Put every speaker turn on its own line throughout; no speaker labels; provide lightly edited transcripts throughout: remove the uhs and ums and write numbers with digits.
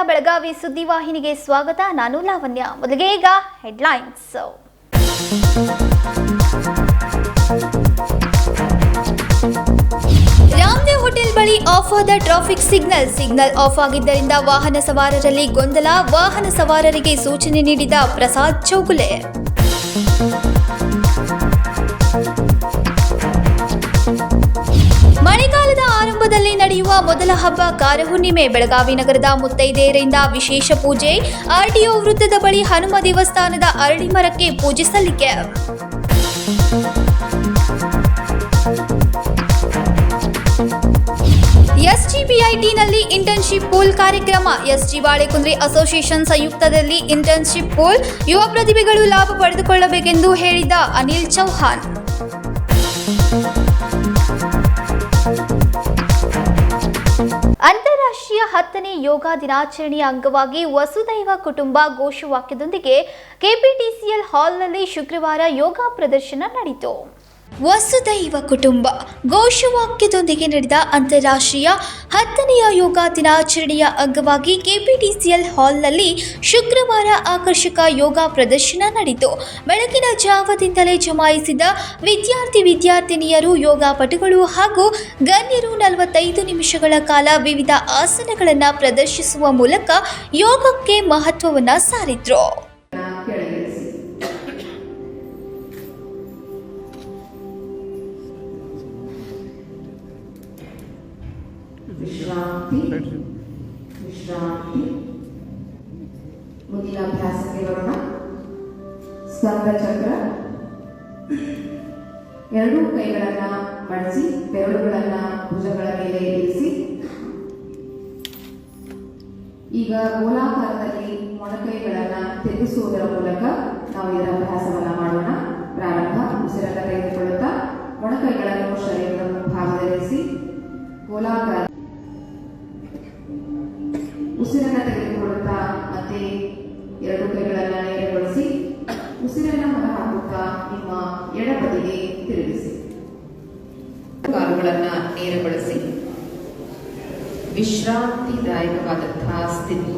ಬೆಳಗಾವಿ ಸುದ್ದಿವಾಹಿನಿಗೆ ಸ್ವಾಗತ. ನಾನು ಲಾವಣ್ಯ. ಮೊದಲಿಗೆ ಈಗ ಹೆಡ್ಲೈನ್ಸ್. ರಾಮದೇವ್ ಹೋಟೆಲ್ ಬಳಿ ಆಫ್ ಆದ ಟ್ರಾಫಿಕ್ ಸಿಗ್ನಲ್ ಆಫ್ ಆಗಿದ್ದರಿಂದ ವಾಹನ ಸವಾರರಲ್ಲಿ ಗೊಂದಲ. ವಾಹನ ಸವಾರರಿಗೆ ಸೂಚನೆ ನೀಡಿದ ಪ್ರಸಾದ್ ಚೌಗುಲೆ. ಮಳೆಗಾಲದ ಆರಂಭದಲ್ಲಿ ನಡೆಯುವ ಮೊದಲ ಹಬ್ಬ ಕಾರಹುಣ್ಣಿಮೆ. ಬೆಳಗಾವಿ ನಗರದ ಮುತ್ತೈದೆಯರಿಂದ ವಿಶೇಷ ಪೂಜೆ. ಆರ್ಟಿಒ ವೃತ್ತದ ಬಳಿ ಹನುಮ ದೇವಸ್ಥಾನದ ಅರಳಿ ಮರಕ್ಕೆ ಪೂಜೆ ಸಲ್ಲಿಕೆ. ಎಸ್ಜಿಬಿಐಟಿನಲ್ಲಿ ಇಂಟರ್ನ್ಶಿಪ್ ಪೂಲ್ ಕಾರ್ಯಕ್ರಮ. ಎಸ್ಜಿ ಬಾಳೆಕುಂದ್ರಿ ಅಸೋಸಿಯೇಷನ್ ಸಂಯುಕ್ತದಲ್ಲಿ ಇಂಟರ್ನ್ಶಿಪ್ ಪೂಲ್. ಯುವ ಪ್ರತಿಭೆಗಳು ಲಾಭ ಪಡೆದುಕೊಳ್ಳಬೇಕೆಂದು ಹೇಳಿದ ಅನಿಲ್ ಚೌಹಾಣ್. ಅಂತಾರಾಷ್ಟ್ರೀಯ 10ನೇ ಯೋಗ ದಿನಾಚರಣೆಯ ಅಂಗವಾಗಿ ವಸುದೈವ ಕುಟುಂಬ ಘೋಷವಾಕ್ಯದೊಂದಿಗೆ ಕೆಪಿಟಿಸಿಎಲ್ ಹಾಲ್ನಲ್ಲಿ ಶುಕ್ರವಾರ ಯೋಗ ಪ್ರದರ್ಶನ ನಡೆಯಿತು. ವಸುದೈವ ಕುಟುಂಬ ಘೋಷವಾಕ್ಯದೊಂದಿಗೆ ನಡೆದ ಅಂತಾರಾಷ್ಟ್ರೀಯ 10ನೆಯ ಯೋಗ ದಿನಾಚರಣೆಯ ಅಂಗವಾಗಿ ಕೆಪಿಟಿಸಿಎಲ್ ಹಾಲ್ನಲ್ಲಿ ಶುಕ್ರವಾರ ಆಕರ್ಷಕ ಯೋಗ ಪ್ರದರ್ಶನ ನಡೆಯಿತು. ಬೆಳಗಿನ ಜಾವದಿಂದಲೇ ಜಮಾಯಿಸಿದ ವಿದ್ಯಾರ್ಥಿನಿಯರು, ಯೋಗಪಟುಗಳು ಹಾಗೂ ಗಣ್ಯರು 45 ನಿಮಿಷಗಳ ಕಾಲ ವಿವಿಧ ಆಸನಗಳನ್ನು ಪ್ರದರ್ಶಿಸುವ ಮೂಲಕ ಯೋಗಕ್ಕೆ ಮಹತ್ವವನ್ನು ಸಾರಿದ್ರು.
ವಿಶ್ರಾಂತಿ. ಮುಂದಿನ ಅಭ್ಯಾಸಕ್ಕೆ ಬರೋಣ. ಸ್ಕಂದ ಚಕ್ರ. ಎರಡೂ ಕೈಗಳನ್ನ ಮಡಿಸಿ ಬೆರಳುಗಳನ್ನ ಭುಜಗಳ ಮೇಲೆ ಇರಿಸಿ. ಈಗ ಗೋಲಾಕಾರದಲ್ಲಿ ಮೊಣಕೈಗಳನ್ನ ತಿರುಗಿಸುವುದರ ಮೂಲಕ ನಾವು ಇದರ ಅಭ್ಯಾಸವನ್ನ ಮಾಡೋಣ. ಪ್ರಾರಂಭ. ಉಸಿರನ್ನ ತೆಗೆದುಕೊಳ್ಳುತ್ತಾ ಮೊಣಕೈಗಳನ್ನು ಶರೀರದ ಭಾಗದಲ್ಲಿರಿಸಿ ಗೋಲಾಕಾರ. ಉಸಿರನ್ನ ತೆಗೆದುಕೊಳ್ಳುತ್ತಾ ಮತ್ತೆ ಎರಡು ಕೈಗಳನ್ನ ನೇರಗೊಳಿಸಿ ಉಸಿರನ್ನ ಹೊರಹಾಕುತ್ತಾ ನಿಮ್ಮ ಎಡಬದಿಗೆ ತಿರುಗಿಸಿ. ಕಾಲುಗಳನ್ನ ನೇರಗೊಳಿಸಿ ವಿಶ್ರಾಂತಿದಾಯಕವಾದಂತಹ ಸ್ಥಿತಿ.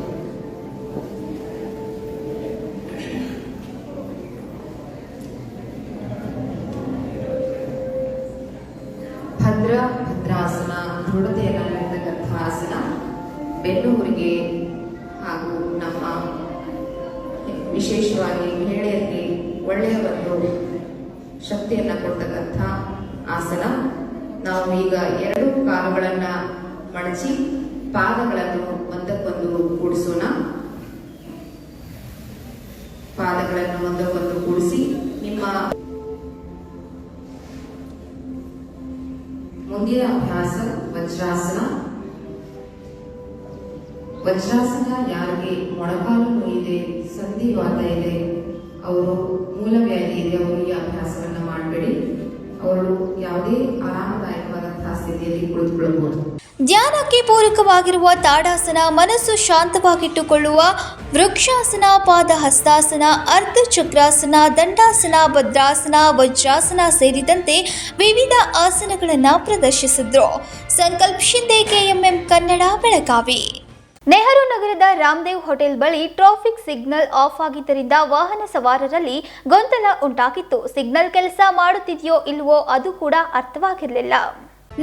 ಭದ್ರಾಸನ, ದೃಢತೆಯಲ್ಲಿರತಕ್ಕಂತಹ ಆಸನ. ಬೆನ್ನುಹುರಿಗೆ ಹಾಗೂ ನಮ್ಮ ವಿಶೇಷವಾಗಿ ಮಹಿಳೆಯರಿಗೆ ಒಳ್ಳೆಯ ಒಂದು ಶಕ್ತಿಯನ್ನು ಕೊಡ್ತಕ್ಕಂಥ ಆಸನ. ನಾವು ಈಗ ಎರಡು ಕಾಲುಗಳನ್ನ ಮಡಚಿ ಪಾದಗಳನ್ನು ಒಂದಕ್ಕೊಂದು ಕೂಡಿಸೋಣ. ಪಾದಗಳನ್ನು ಒಂದಕ್ಕೊಂದು ಕೂಡಿಸಿ ನಿಮ್ಮ ಮುಂದಿನ ಅಭ್ಯಾಸ ವಜ್ರಾಸನ. ವಜ್ರಾಸನ ಯಾರಿಗೆ ಮೊಣಕಾಲು ನೋಯಿದೆ, ಸಂಧಿವಾತ ಇದೆ, ಅವರು ಮೂಲವ್ಯಾಧಿ ಇದೆ, ಅವರು ಈ ಅಭ್ಯಾಸವನ್ನ ಮಾಡಬೇಡಿ. ಅವರು ಯಾವುದೇ ಆರಾಮದಾಯಕವಾದಂತಹ ಸ್ಥಿತಿಯಲ್ಲಿ ಕುಳಿತುಕೊಳ್ಳಬಹುದು.
ಧ್ಯಾನಕ್ಕೆ ಪೂರಕವಾಗಿರುವ ತಾಡಾಸನ, ಮನಸ್ಸು ಶಾಂತವಾಗಿಟ್ಟುಕೊಳ್ಳುವ ವೃಕ್ಷಾಸನ, ಪಾದ ಹಸ್ತಾಸನ, ಅರ್ಧ ಚಕ್ರಾಸನ, ದಂಡಾಸನ, ಭದ್ರಾಸನ, ವಜ್ರಾಸನ ಸೇರಿದಂತೆ ವಿವಿಧ ಆಸನಗಳನ್ನು ಪ್ರದರ್ಶಿಸಿದ್ರು. ಸಂಕಲ್ಪ ಶಿಂದೆ, ಕೆಎಂಎಂ ಕನ್ನಡ, ಬೆಳಗಾವಿ. ನೆಹರು ನಗರದ ರಾಮದೇವ್ ಹೋಟೆಲ್ ಬಳಿ ಟ್ರಾಫಿಕ್ ಸಿಗ್ನಲ್ ಆಫ್ ಆಗಿದ್ದರಿಂದ ವಾಹನ ಸವಾರರಲ್ಲಿ ಗೊಂದಲ ಉಂಟಾಗಿತ್ತು. ಸಿಗ್ನಲ್ ಕೆಲಸ ಮಾಡುತ್ತಿದೆಯೋ ಇಲ್ವೋ ಅದು ಕೂಡ ಅರ್ಥವಾಗಿರಲಿಲ್ಲ.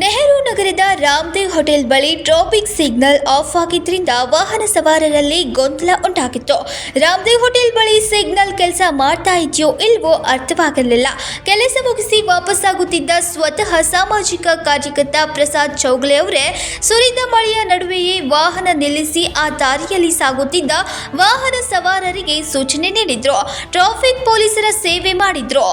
ನೆಹರು ನಗರದ ರಾಮದೇವ್ ಹೋಟೆಲ್ ಬಳಿ ಟ್ರಾಫಿಕ್ ಸಿಗ್ನಲ್ ಆಫ್ ಆಗಿದ್ದರಿಂದ ವಾಹನ ಸವಾರರಲ್ಲಿ ಗೊಂದಲ ಉಂಟಾಗಿತ್ತು. ರಾಮದೇವ್ ಹೋಟೆಲ್ ಬಳಿ ಸಿಗ್ನಲ್ ಕೆಲಸ ಮಾಡ್ತಾ ಇದೆಯೋ ಇಲ್ವೋ ಅರ್ಥವಾಗಿರಲಿಲ್ಲ. ಕೆಲಸ ಮುಗಿಸಿ ವಾಪಸ್ಸಾಗುತ್ತಿದ್ದ ಸ್ವತಃ ಸಾಮಾಜಿಕ ಕಾರ್ಯಕರ್ತ ಪ್ರಸಾದ್ ಚೌಗುಲೆ ಅವರೇ ಸುರಿದ ಮಳೆಯ ನಡುವೆಯೇ ವಾಹನ ನಿಲ್ಲಿಸಿ ಆ ದಾರಿಯಲ್ಲಿ ಸಾಗುತ್ತಿದ್ದ ವಾಹನ ಸವಾರರಿಗೆ ಸೂಚನೆ ನೀಡಿದ್ರು. ಟ್ರಾಫಿಕ್ ಪೊಲೀಸರ ಸೇವೆ ಮಾಡಿದ್ರು.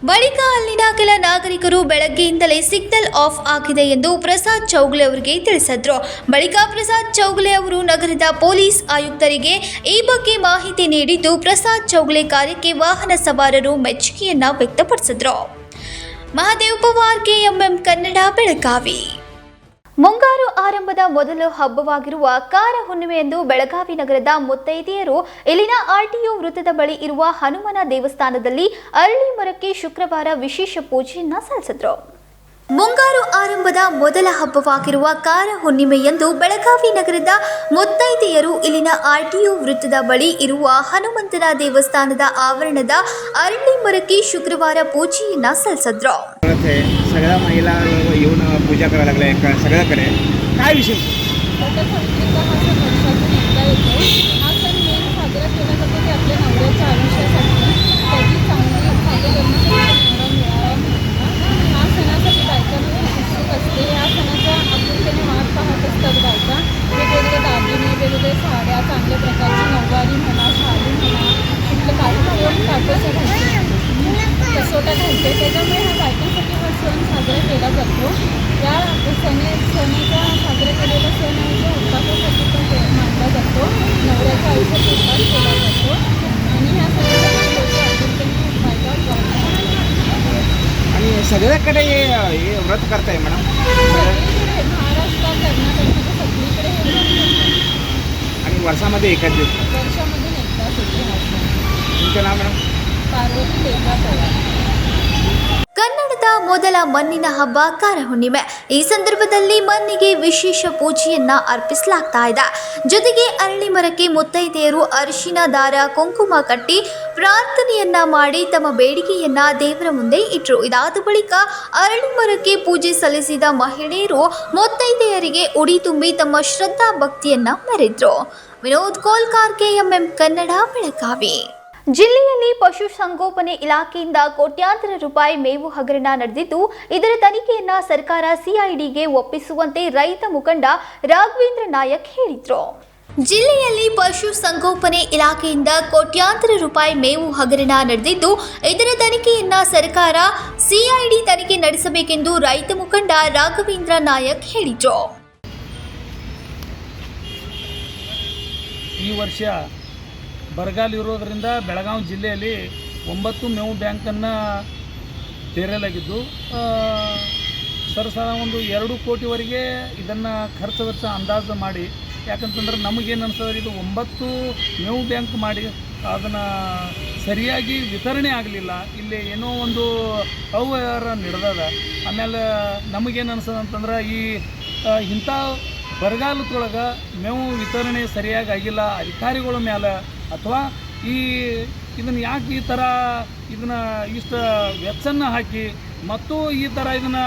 ಬಳಿಕ ಅಲ್ಲಿನ ಕೆಲ ನಾಗರಿಕರು ಬೆಳಗ್ಗೆಯಿಂದಲೇ ಸಿಗ್ನಲ್ ಆಫ್ ಆಗಿದೆ ಎಂದು ಪ್ರಸಾದ್ ಚೌಗಲೆ ಅವರಿಗೆ ತಿಳಿಸಿದ್ರು. ಬಳಿಕ ಪ್ರಸಾದ್ ಚೌಗಲೆ ಅವರು ನಗರದ ಪೊಲೀಸ್ ಆಯುಕ್ತರಿಗೆ ಈ ಬಗ್ಗೆ ಮಾಹಿತಿ ನೀಡಿದ್ದು, ಪ್ರಸಾದ್ ಚೌಗಲೆ ಕಾರ್ಯಕ್ಕೆ ವಾಹನ ಸವಾರರು ಮೆಚ್ಚುಗೆಯನ್ನ ವ್ಯಕ್ತಪಡಿಸಿದ್ರು. ಮಹಾದೇವ್ ಪವಾರ್, KMM ಕನ್ನಡ, ಬೆಳಗಾವಿ. ಮುಂಗಾರು ಆರಂಭದ ಮೊದಲ ಹಬ್ಬವಾಗಿರುವ ಕಾರ ಹುಣ್ಣಿಮೆಯಂದು ಬೆಳಗಾವಿ ನಗರದ ಮುತ್ತೈದೆಯರು ಇಲ್ಲಿನ RTO ವೃತ್ತದ ಬಳಿ ಇರುವ ಹನುಮನ ದೇವಸ್ಥಾನದಲ್ಲಿ ಅರಳಿ ಮರಕ್ಕೆ ಶುಕ್ರವಾರ ವಿಶೇಷ ಪೂಜೆಯನ್ನ ಸಲ್ಲಿಸಿದರು. ಮುಂಗಾರು ಆರಂಭದ ಮೊದಲ ಹಬ್ಬವಾಗಿರುವ ಕಾರ ಹುಣ್ಣಿಮೆಯಂದು ಬೆಳಗಾವಿ ನಗರದ ಮುತ್ತೈದೆಯರು ಇಲ್ಲಿನ RTO ವೃತ್ತದ ಬಳಿ ಇರುವ ಹನುಮಂತನ ದೇವಸ್ಥಾನದ ಆವರಣದ ಅರಳಿ ಮರಕ್ಕೆ ಶುಕ್ರವಾರ पूजेयನ್ನ सल्सद्रो.
सगळ्या महिला येऊन पूजा करायला लागल्या सगळ्याकडे काय विशेष?
हा सण मेन साजरा केला जातो की आपल्या नवऱ्याच्या आयुष्यासाठी त्याची चांगली भाग्य करण्यासाठी नवरा मिळावा. हा सणासाठी बायकांना उत्सुक असते. या सणाचा आपुलकीने वाट पाहत असतात बायका. वेगवेगळे दागिने, वेगवेगळे साड्या, चांगल्या प्रकारची नऊवारी म्हणा, साडी म्हणा, कुठलं काठोचं घालते, कसोटा घालते. त्याच्यामुळे हा बायकांसाठी हा सण साजरा केला जातो. या सणाचा साजरा केलेला सण आहे जो उपवासासाठी पण मानला जातो. नवऱ्याच्या आयुष्यात उपवास केला जातो आणि ह्या सणासाठी लोक आपुलकीने बायका
आणि सगळ्याकडे हे व्रत करताय मॅडम?
सगळीकडे महाराष्ट्रात, कर्नाटकमध्ये सगळीकडे हे व्रत करतात.
आणि वर्षामध्ये एकाच दिवस?
वर्षामधून एकदाच होते हा सण.
तुमचं नाव मॅडम?
पार्वती लेखा पवार.
ಕನ್ನಡದ ಮೊದಲ ಮಣ್ಣಿನ ಹಬ್ಬ ಕಾರ ಹುಣ್ಣಿಮೆ. ಈ ಸಂದರ್ಭದಲ್ಲಿ ಮಣ್ಣಿಗೆ ವಿಶೇಷ ಪೂಜೆಯನ್ನ ಅರ್ಪಿಸಲಾಗ್ತಾ ಇದೆ. ಜೊತೆಗೆ ಅರಳಿ ಮರಕ್ಕೆ ಮುತ್ತೈದೆಯರು ಅರಿಶಿನ, ದಾರ, ಕುಂಕುಮ ಕಟ್ಟಿ ಪ್ರಾರ್ಥನೆಯನ್ನ ಮಾಡಿ ತಮ್ಮ ಬೇಡಿಕೆಯನ್ನ ದೇವರ ಮುಂದೆ ಇಟ್ಟರು. ಇದಾದ ಬಳಿಕ ಅರಳಿ ಮರಕ್ಕೆ ಪೂಜೆ ಸಲ್ಲಿಸಿದ ಮಹಿಳೆಯರು ಮುತ್ತೈದೆಯರಿಗೆ ಉಡಿ ತುಂಬಿ ತಮ್ಮ ಶ್ರದ್ಧಾ ಭಕ್ತಿಯನ್ನ ಮೆರೆದ್ರು. ವಿನೋದ್ ಕೋಲ್ಕಾರ್, KMM ಕನ್ನಡ, ಬೆಳಗಾವಿ. ಜಿಲ್ಲೆಯಲ್ಲಿ ಪಶುಸಂಗೋಪನೆ ಇಲಾಖೆಯಿಂದ ಕೋಟ್ಯಾಂತರ ರೂಪಾಯಿ ಮೇವು ಹಗರಣ ನಡೆದಿದ್ದು, ಇದರ ತನಿಖೆಯನ್ನ ಸರ್ಕಾರ CIDಗೆ ಒಪ್ಪಿಸುವಂತೆ ರೈತ ಮುಖಂಡ ರಾಘವೇಂದ್ರ ನಾಯಕ್ ಹೇಳಿದರು. ಜಿಲ್ಲೆಯಲ್ಲಿ ಪಶುಸಂಗೋಪನೆ ಇಲಾಖೆಯಿಂದ ಕೋಟ್ಯಾಂತರ ರೂಪಾಯಿ ಮೇವು ಹಗರಣ ನಡೆದಿದ್ದು, ಇದರ ತನಿಖೆಯನ್ನ ಸರ್ಕಾರ CID ತನಿಖೆ ನಡೆಸಬೇಕೆಂದು ರೈತ ಮುಖಂಡ ರಾಘವೇಂದ್ರ ನಾಯಕ್ ಹೇಳಿದರು.
ಈ ವರ್ಷ ಬರಗಾಲ ಇರೋದರಿಂದ ಬೆಳಗಾವಿ ಜಿಲ್ಲೆಯಲ್ಲಿ 9 ಮೇವು ಬ್ಯಾಂಕನ್ನು ತೆರೆಯಲಾಗಿದ್ದು, ಸರಸರ ಒಂದು 2 ಕೋಟಿವರೆಗೆ ಇದನ್ನು ಖರ್ಚು ವೆಚ್ಚ ಅಂದಾಜು ಮಾಡಿ, ಯಾಕಂತಂದ್ರೆ ನಮಗೇನು ಅನ್ಸೋದ್ರೆ ಇದು 9 ಮೇವು ಬ್ಯಾಂಕ್ ಮಾಡಿ ಅದನ್ನು ಸರಿಯಾಗಿ ವಿತರಣೆ ಆಗಲಿಲ್ಲ. ಇಲ್ಲಿ ಏನೋ ಒಂದು ಅವ್ಯವಹಾರ ನಡೆದದ. ಆಮೇಲೆ ನಮಗೇನು ಅನ್ಸೋದು ಅಂತಂದ್ರೆ ಇಂಥ ಬರಗಾಲದೊಳಗೆ ಮೇವು ವಿತರಣೆ ಸರಿಯಾಗಿ ಆಗಿಲ್ಲ ಅಧಿಕಾರಿಗಳ ಮೇಲೆ, ಅಥವಾ ಇದನ್ನು ಯಾಕೆ ಈ ಥರ ಇದನ್ನು ಇಷ್ಟು ವೆಚ್ಚನ್ನು ಹಾಕಿ ಮತ್ತು ಈ ಥರ ಇದನ್ನು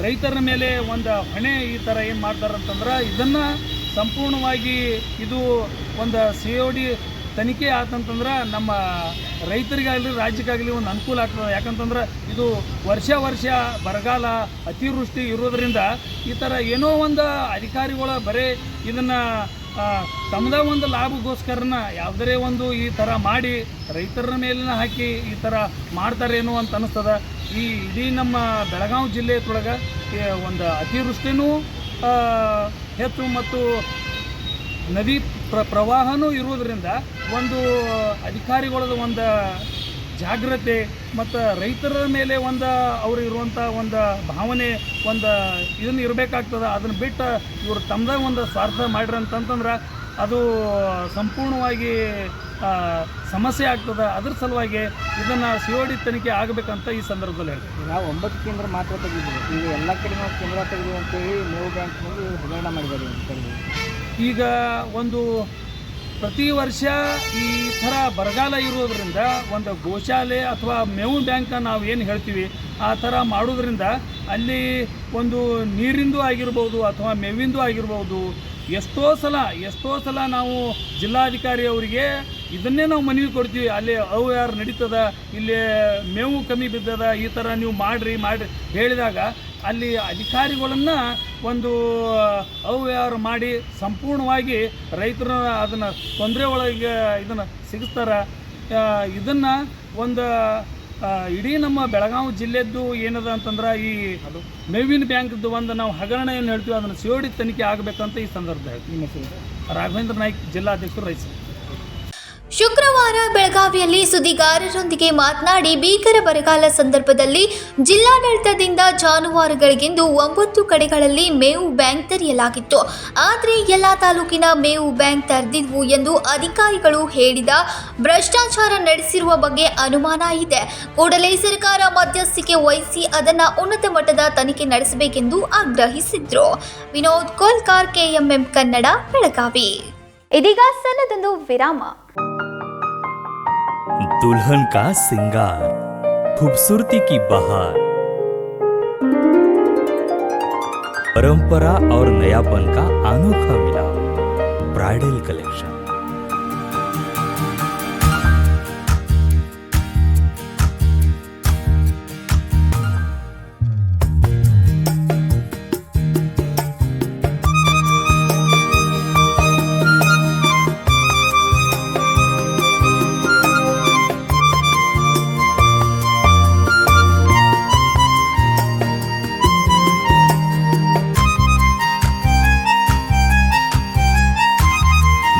ರೈತರ ಮೇಲೆ ಒಂದು ಹೊಣೆ ಈ ಥರ ಏನು ಮಾಡ್ತಾರೆ ಅಂತಂದ್ರೆ, ಇದನ್ನು ಸಂಪೂರ್ಣವಾಗಿ ಇದು ಒಂದು COD ತನಿಖೆ ಆತಂತಂದ್ರೆ ನಮ್ಮ ರೈತರಿಗಾಗಲಿ ರಾಜ್ಯಕ್ಕಾಗಲಿ ಒಂದು ಅನುಕೂಲ ಆಗ್ತದೆ. ಯಾಕಂತಂದ್ರೆ ಇದು ವರ್ಷ ಬರಗಾಲ ಅತಿವೃಷ್ಟಿ ಇರೋದರಿಂದ ಈ ಥರ ಏನೋ ಒಂದು ಅಧಿಕಾರಿಗಳ ಬರೀ ಇದನ್ನು ತಮ್ಮದೇ ಒಂದು ಲಾಭಗೋಸ್ಕರನ ಯಾವುದರೇ ಒಂದು ಈ ಥರ ಮಾಡಿ ರೈತರ ಮೇಲಿನ ಹಾಕಿ ಈ ಥರ ಮಾಡ್ತಾರೇನೋ ಅಂತ ಅನ್ನಿಸ್ತದೆ. ಇಡೀ ನಮ್ಮ ಬೆಳಗಾವಿ ಜಿಲ್ಲೆಯೊಳಗೆ ಒಂದು ಅತಿವೃಷ್ಟಿನೂ ಹೆಚ್ಚು ಮತ್ತು ನದಿ ಪ್ರವಾಹನೂ ಇರೋದರಿಂದ ಒಂದು ಅಧಿಕಾರಿಗಳದ್ದು ಒಂದು ಜಾಗ್ರತೆ ಮತ್ತು ರೈತರ ಮೇಲೆ ಒಂದು ಅವರು ಇರುವಂಥ ಒಂದು ಭಾವನೆ ಒಂದು ಇದನ್ನು ಇರಬೇಕಾಗ್ತದೆ. ಅದನ್ನು ಬಿಟ್ಟು ಇವರು ತಮ್ಮದೇ ಒಂದು ಸ್ವಾರ್ಥ ಮಾಡ್ರಿ ಅಂತಂತಂದ್ರೆ ಅದು ಸಂಪೂರ್ಣವಾಗಿ ಸಮಸ್ಯೆ ಆಗ್ತದೆ. ಅದ್ರ ಸಲುವಾಗಿ ಇದನ್ನು COD ತನಿಖೆ ಆಗಬೇಕಂತ ಈ ಸಂದರ್ಭದಲ್ಲಿ ಹೇಳ್ತೀವಿ.
ನಾವು 9 ಕೇಂದ್ರ ಮಾತ್ರ ತೆಗೆದಿದ್ದೀವಿ. ಈಗ ಎಲ್ಲ ಕಡೆ ನಾವು ಕೇಂದ್ರ ತೆಗೆದಿದ್ದೀವಿ ಅಂತೇಳಿ ಮೇವು ಬ್ಯಾಂಕ್ನಲ್ಲಿ ಹಗರಣ ಮಾಡಿದ್ದಾರೆ ಅಂತೇಳಿ.
ಈಗ ಒಂದು ಪ್ರತಿ ವರ್ಷ ಈ ಥರ ಬರಗಾಲ ಇರೋದ್ರಿಂದ ಒಂದು ಗೋಶಾಲೆ ಅಥವಾ ಮೇವು ಬ್ಯಾಂಕ್ ನಾವು ಏನು ಹೇಳ್ತೀವಿ ಆ ಥರ ಮಾಡೋದ್ರಿಂದ ಅಲ್ಲಿ ಒಂದು ನೀರಿಂದು ಆಗಿರ್ಬೋದು ಅಥವಾ ಮೇವಿಂದು ಆಗಿರ್ಬೋದು ಎಷ್ಟೋ ಸಲ ನಾವು ಜಿಲ್ಲಾಧಿಕಾರಿ ಅವರಿಗೆ ಇದನ್ನೇ ನಾವು ಮನವಿ ಕೊಡ್ತೀವಿ. ಅಲ್ಲಿ ಅವ್ಯವಹಾರ ನಡೀತದ, ಇಲ್ಲಿ ಮೇವು ಕಮ್ಮಿ ಬಿದ್ದದ, ಈ ಥರ ನೀವು ಮಾಡಿರಿ ಹೇಳಿದಾಗ ಅಲ್ಲಿ ಅಧಿಕಾರಿಗಳನ್ನು ಒಂದು ಅವ್ಯವಹಾರ ಮಾಡಿ ಸಂಪೂರ್ಣವಾಗಿ ರೈತರು ಅದನ್ನು ತೊಂದರೆ ಒಳಗೆ ಇದನ್ನು ಸಿಗಿಸ್ತಾರೆ. ಇದನ್ನು ಒಂದು ಇಡೀ ನಮ್ಮ ಬೆಳಗಾವಿ ಜಿಲ್ಲೆದ್ದು ಏನದ ಅಂತಂದ್ರೆ ಈ ಮೇವಿನ ಬ್ಯಾಂಕ್ದು ಒಂದು ನಾವು ಹಗರಣ ಏನು ಹೇಳ್ತೀವಿ ಅದನ್ನು ಸಿಒಡಿ ತನಿಖೆ ಆಗಬೇಕಂತ ಈ ಸಂದರ್ಭ ಹೇಳ್ತೀವಿ. ರಾಘವೇಂದ್ರ ನಾಯ್ಕ್, ಜಿಲ್ಲಾಧ್ಯಕ್ಷರು, ರೈತ.
ಶುಕ್ರವಾರ ಬೆಳಗಾವಿಯಲ್ಲಿ ಸುದ್ದಿಗಾರರೊಂದಿಗೆ ಮಾತನಾಡಿ, ಭೀಕರ ಬರಗಾಲ ಸಂದರ್ಭದಲ್ಲಿ ಜಿಲ್ಲಾಡಳಿತದಿಂದ ಜಾನುವಾರುಗಳಿಗೆಂದು 9 ಕಡೆಗಳಲ್ಲಿ ಮೇವು ಬ್ಯಾಂಕ್ ತೆರೆಯಲಾಗಿತ್ತು. ಆದರೆ ಎಲ್ಲ ತಾಲೂಕಿನ ಮೇವು ಬ್ಯಾಂಕ್ ತೆರೆದಿದ್ವು ಎಂದು ಅಧಿಕಾರಿಗಳು ಹೇಳಿದ ಭ್ರಷ್ಟಾಚಾರ ನಡೆಸಿರುವ ಬಗ್ಗೆ ಅನುಮಾನ ಇದೆ. ಕೂಡಲೇ ಸರ್ಕಾರ ಮಧ್ಯಸ್ಥಿಕೆ ವಹಿಸಿ ಅದನ್ನು ಉನ್ನತ ಮಟ್ಟದ ತನಿಖೆ ನಡೆಸಬೇಕೆಂದು ಆಗ್ರಹಿಸಿದ್ರು. ವಿನೋದ್ ಕೋಲ್ಕಾರ್, KMM ಕನ್ನಡ, ಬೆಳಗಾವಿ. ಇದೀಗ ಸಣ್ಣದೊಂದು ವಿರಾಮ.
दुल्हन का सिंगार, खूबसूरती की बहार, परंपरा और नयापन का अनोखा मिलाप, ब्राइडल कलेक्शन।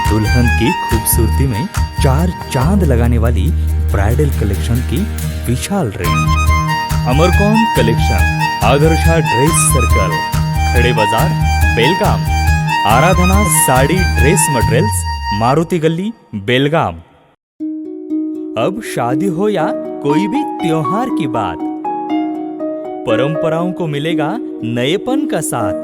दुल्हन की खूबसूरती में 4 चांद लगाने वाली ब्राइडल कलेक्शन की विशाल range. Amarcon collection, Adarsha dress circle, Khade Bazar, Belgaum. Aradhana sari dress materials, Maruti Galli, Belgaum. अब शादी हो या कोई भी त्योहार की बात, परंपराओं को मिलेगा नएपन का साथ।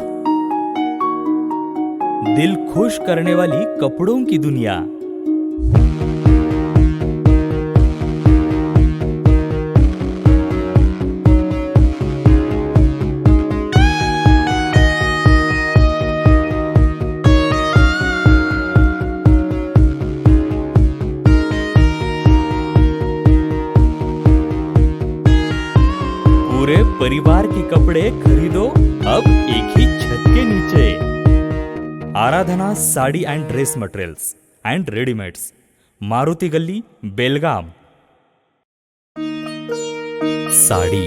दिल खुश करने वाली कपड़ों की दुनिया। पूरे परिवार के कपड़े खरीदो अब एक ही छत के नीचे। Aradhana sari and dress materials and readymades, Maruti Galli, Belgaum. Sari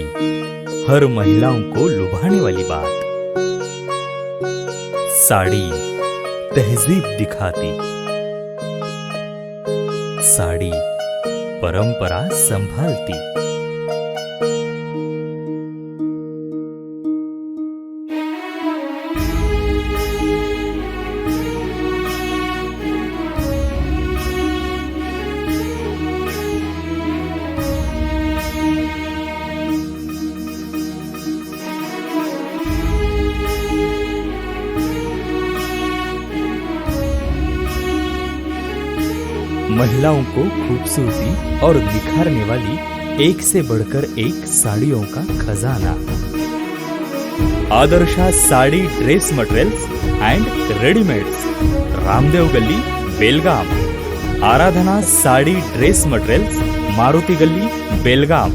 हर महिलाओं को लुभाने वाली बात। साड़ी तहजीब दिखाती, साड़ी परंपरा संभालती। महिलाओं को खूबसूरती और निखारने वाली एक से बढ़कर एक साड़ियों का खजाना। Adarsha sari dress materials and readymades, Ramdev गली, बेलगाम। आराधना साड़ी ड्रेस मटेरियल्स, मारुति गली, बेलगाम।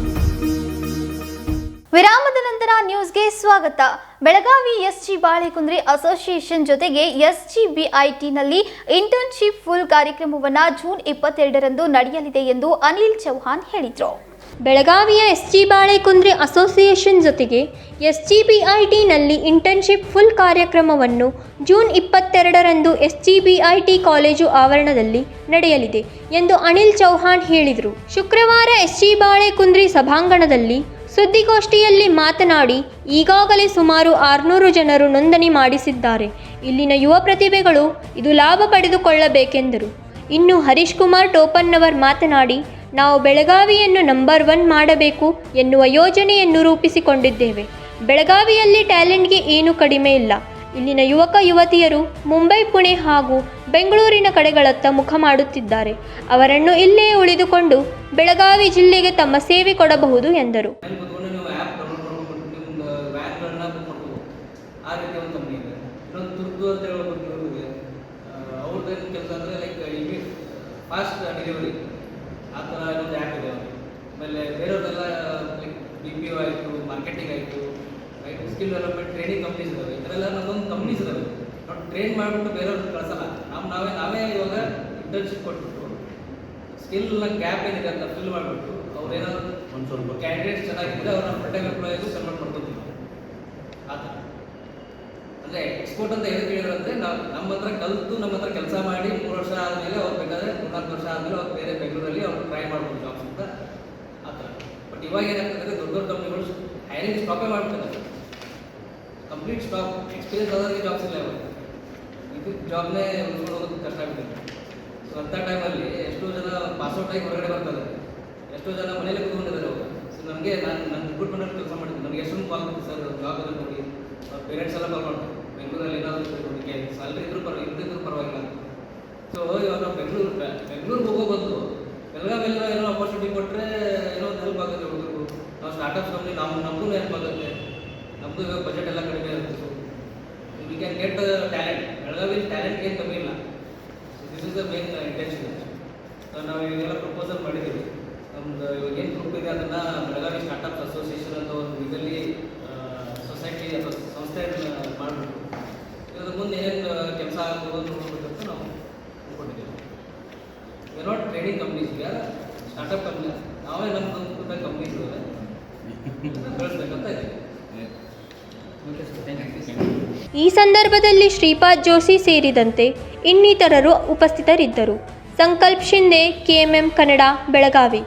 ವಿರಾಮದ ನಂತರ ನ್ಯೂಸ್ಗೆ ಸ್ವಾಗತ. ಬೆಳಗಾವಿ SG ಬಾಳೆಕುಂದ್ರಿ ಅಸೋಸಿಯೇಷನ್ ಜೊತೆಗೆ SGBITನಲ್ಲಿ ಇಂಟರ್ನ್ಶಿಪ್ ಫುಲ್ ಕಾರ್ಯಕ್ರಮವನ್ನು ಜೂನ್ 22ರಂದು ನಡೆಯಲಿದೆ ಎಂದು ಅನಿಲ್ ಚೌಹಾಣ್ ಹೇಳಿದರು.
ಬೆಳಗಾವಿಯ SG ಬಾಳೆಕುಂದ್ರಿ ಅಸೋಸಿಯೇಷನ್ ಜೊತೆಗೆ SGBITನಲ್ಲಿ ಇಂಟರ್ನ್ಶಿಪ್ ಫುಲ್ ಕಾರ್ಯಕ್ರಮವನ್ನು ಜೂನ್ 22ರಂದು SGBIT ಕಾಲೇಜು ಆವರಣದಲ್ಲಿ ನಡೆಯಲಿದೆ ಎಂದು ಅನಿಲ್ ಚೌಹಾಣ್ ಹೇಳಿದರು. ಶುಕ್ರವಾರ SG ಬಾಳೆಕುಂದ್ರಿ ಸಭಾಂಗಣದಲ್ಲಿ ಸುದ್ದಿಗೋಷ್ಠಿಯಲ್ಲಿ ಮಾತನಾಡಿ, ಈಗಾಗಲೇ ಸುಮಾರು 600 ಜನರು ನೋಂದಣಿ ಮಾಡಿಸಿದ್ದಾರೆ. ಇಲ್ಲಿನ ಯುವ ಪ್ರತಿಭೆಗಳು ಇದು ಲಾಭ ಪಡೆದುಕೊಳ್ಳಬೇಕೆಂದರು. ಇನ್ನು ಹರೀಶ್ ಕುಮಾರ್ ಟೋಪನ್ನವರ್ ಮಾತನಾಡಿ, ನಾವು ಬೆಳಗಾವಿಯನ್ನು ನಂಬರ್ 1 ಮಾಡಬೇಕು ಎನ್ನುವ ಯೋಜನೆಯನ್ನು ರೂಪಿಸಿಕೊಂಡಿದ್ದೇವೆ. ಬೆಳಗಾವಿಯಲ್ಲಿ ಟ್ಯಾಲೆಂಟ್ಗೆ ಏನೂ ಕಡಿಮೆ ಇಲ್ಲ. ಇಲ್ಲಿನ ಯುವಕ ಯುವತಿಯರು ಮುಂಬೈ, ಪುಣೆ ಹಾಗೂ ಬೆಂಗಳೂರಿನ ಕಡೆಗಳತ್ತ ಮುಖ ಮಾಡುತ್ತಿದ್ದಾರೆ. ಅವರನ್ನು ಇಲ್ಲೇ ಉಳಿದುಕೊಂಡು ಬೆಳಗಾವಿ ಜಿಲ್ಲೆಗೆ ತಮ್ಮ ಸೇವೆ ಕೊಡಬಹುದು ಎಂದರು.
ಆ ರೀತಿ ಒಂದು ಕಂಪ್ನಿ ಇದೆ. ಇನ್ನೊಂದು ತುರ್ತು ಅಂತ ಹೇಳ್ಬೋದು, ಅವ್ರದ್ದೇನು ಕೆಲಸ ಅಂದರೆ ಲೈಕ್ ಫಾಸ್ಟ್ ಡೆಲಿವರಿ ಆ ಥರ ಇನ್ನೊಂದು ಆ್ಯಪ್ ಇದೆ. ಆಮೇಲೆ ಬೇರೆಯವ್ರದೆಲ್ಲ ಲೈಕ್ BPO ಆಯಿತು, ಮಾರ್ಕೆಟಿಂಗ್ ಆಯಿತು, right, skill development training companies ಇದ್ದಾವೆ. ಈ ಥರ ಎಲ್ಲ ನಮ್ಮೊಂದು ಕಂಪ್ನೀಸ್ ಇದ್ದಾವೆ. ನಾವು ಟ್ರೈನ್ ಮಾಡಿಬಿಟ್ಟು ಬೇರೆಯವ್ರಿಗೆ ಕಳಿಸಲ್ಲ. ನಾವೇ ಇವಾಗ ಇಂಟರ್ನ್ಶಿಪ್ ಕೊಟ್ಬಿಟ್ಟು ಸ್ಕಿಲ್ನ ಗ್ಯಾಪ್ ಏನಿದೆ ಅಂತ ಫಿಲ್ ಮಾಡಿಬಿಟ್ಟು ಅವ್ರೇನಾದ್ರು ಒಂದು ಸ್ವಲ್ಪ ಕ್ಯಾಂಡಿಡೇಟ್ಸ್ ಚೆನ್ನಾಗಿದ್ದರೆ ಅವ್ರನ್ನ ಫುಲ್ ಟೈಮ್ ಎಂಪ್ಲಾಯೀಸು ಕನ್ವರ್ಟ್ ಮಾಡ್ಕೊತೀವಿ ಆ ಥರ. ಅಂದರೆ ಎಕ್ಸ್ಪೋರ್ಟ್ ಅಂತ ಎದಕ್ಕೆ ಹೇಳಿದ್ರಂದರೆ ನಾವು ನಮ್ಮ ಹತ್ರ ಕಲಿತು ನಮ್ಮ ಹತ್ರ ಕೆಲಸ ಮಾಡಿ 3 ವರ್ಷ ಆದಮೇಲೆ ಅವ್ರು ಬೇಕಾದರೆ 3-4 ವರ್ಷ ಆದಮೇಲೆ ಅವ್ರು ಬೇರೆ ಬೆಂಗಳೂರಲ್ಲಿ ಅವ್ರು ಟ್ರೈ ಮಾಡ್ಬೋದು ಜಾಬ್ಸ್ ಅಂತ ಆ ಥರ. ಬಟ್ ಇವಾಗ ಏನಾಗ್ತದೆ ದೊಡ್ಡ ದೊಡ್ಡ ಕಂಪ್ನಿಗಳು ಹೈರಿಂಗ್ ಸ್ಟಾಪೇ ಮಾಡ್ತಾರೆ, ಕಂಪ್ಲೀಟ್ ಸ್ಟಾಪ್. ಎಕ್ಸ್ಪೀರಿಯನ್ಸ್ ಆದವರಿಗೆ ಜಾಬ್ಸ್ ಇಲ್ಲ ಇವಾಗ, ಇದು ಜಾಬ್ನೇ ಉಳ್ಕೊಂಡು ಹೋಗೋದು ಕಷ್ಟ ಆಗ್ತದೆ. ಸೊ ಅಂಥ ಟೈಮಲ್ಲಿ ಎಷ್ಟೋ ಜನ ಪಾಸ್ಔಟ್ ಆಗಿ ಹೊರಗಡೆ ಬರ್ತಾರೆ, ಎಷ್ಟೋ ಜನ ಮನೇಲಿ ಕೂತ್ಕೊಂಡಿದ್ದಾರೆ ಅವಾಗ. ಸೊ ನನಗೆ ನಾನು ರಿಕ್ರೂಟ್ಮೆಂಟಲ್ಲಿ ಕೆಲಸ ಮಾಡಿದ್ದೀನಿ, ನನಗೆ ಎಷ್ಟೊಂದು ಕಾಲ್ ಮಾಡ್ತೀನಿ ಸರ್ ಜಾಬ್ ಎಲ್ಲ ನೋಡಿ, ಪೇರೆಂಟ್ಸ್ ಎಲ್ಲ ಕಾಲ್ ಮಾಡ್ತಾರೆ ಬೆಂಗಳೂರಲ್ಲಿ ಏನಾದರೂ ನೋಡಿಕೆ ಸ್ಯಾಲ್ರಿ ಇದ್ರೂ ಪರವಾಗಿಲ್ಲ. ಸೊ ಇವಾಗ ನಾವು ಬೆಂಗಳೂರಿಗೆ ಹೋಗೋ ಬದಲು ಬೆಳಗಾವಿಯಲ್ಲಿ ಏನೋ ಅಪರ್ಚುನಿಟಿ ಕೊಟ್ಟರೆ ಏನೋ ಒಂದು ಹೆಲ್ಪ್ ಆಗುತ್ತೆ ಹುಡುಗರು. ನಾವು ಸ್ಟಾರ್ಟಪ್ಸ್ ಕಂಪ್ನಿ ನಮಗೂ ಹೆಲ್ಪ್ ಆಗುತ್ತೆ, ನಮ್ಮದು ಇವಾಗ ಬಜೆಟ್ ಎಲ್ಲ ಕಡಿಮೆ ಇರುತ್ತೆ. So we can get talent. ಬೆಳಗಾವಿಯಲ್ಲಿ ಟ್ಯಾಲೆಂಟ್ ಏನು ಕಮ್ಮಿ ಇಲ್ಲ. So this is the main intention. So ನಾವು ಈಗೆಲ್ಲ ಪ್ರಪೋಸಲ್ ಮಾಡಿದ್ದೀವಿ. ನಮ್ಮದು ಇವಾಗ ಏನು ಗ್ರೂಪ್ ಇದೆ ಅದನ್ನು ಬೆಳಗಾವಿ ಸ್ಟಾರ್ಟಪ್ಸ್ ಅಸೋಸಿಯೇಷನ್ ಅಂತ ಒಂದು ಇದರಲ್ಲಿ ಸೊಸೈಟಿ ಅಥವಾ ಸಂಸ್ಥೆಯನ್ನು ಮಾಡಬೇಕು. ಇದ್ರ ಮುಂದೆ ಏನೇನು ಕೆಲಸ ಆಗ್ಬೋದು ನೋಡ್ಬೇಕಂತ ನಾವು ಅಂದ್ಕೊಂಡಿದ್ದೀವಿ. We not trading companies, we are startup company. ನಾವೇ ನಮ್ಮ ಕಂಪ್ನೀಸ್ ಬೆಳೆಸ್ಬೇಕಂತ ಇದ್ದೀವಿ.
ಈ ಸಂದರ್ಭದಲ್ಲಿ ಶ್ರೀಪಾದ್ ಜೋಶಿ ಸೇರಿದಂತೆ ಇನ್ನಿತರರು ಉಪಸ್ಥಿತರಿದ್ದರು. ಸಂಕಲ್ಪ ಶಿಂದೆ, KMM ಕನ್ನಡ, ಬೆಳಗಾವಿ.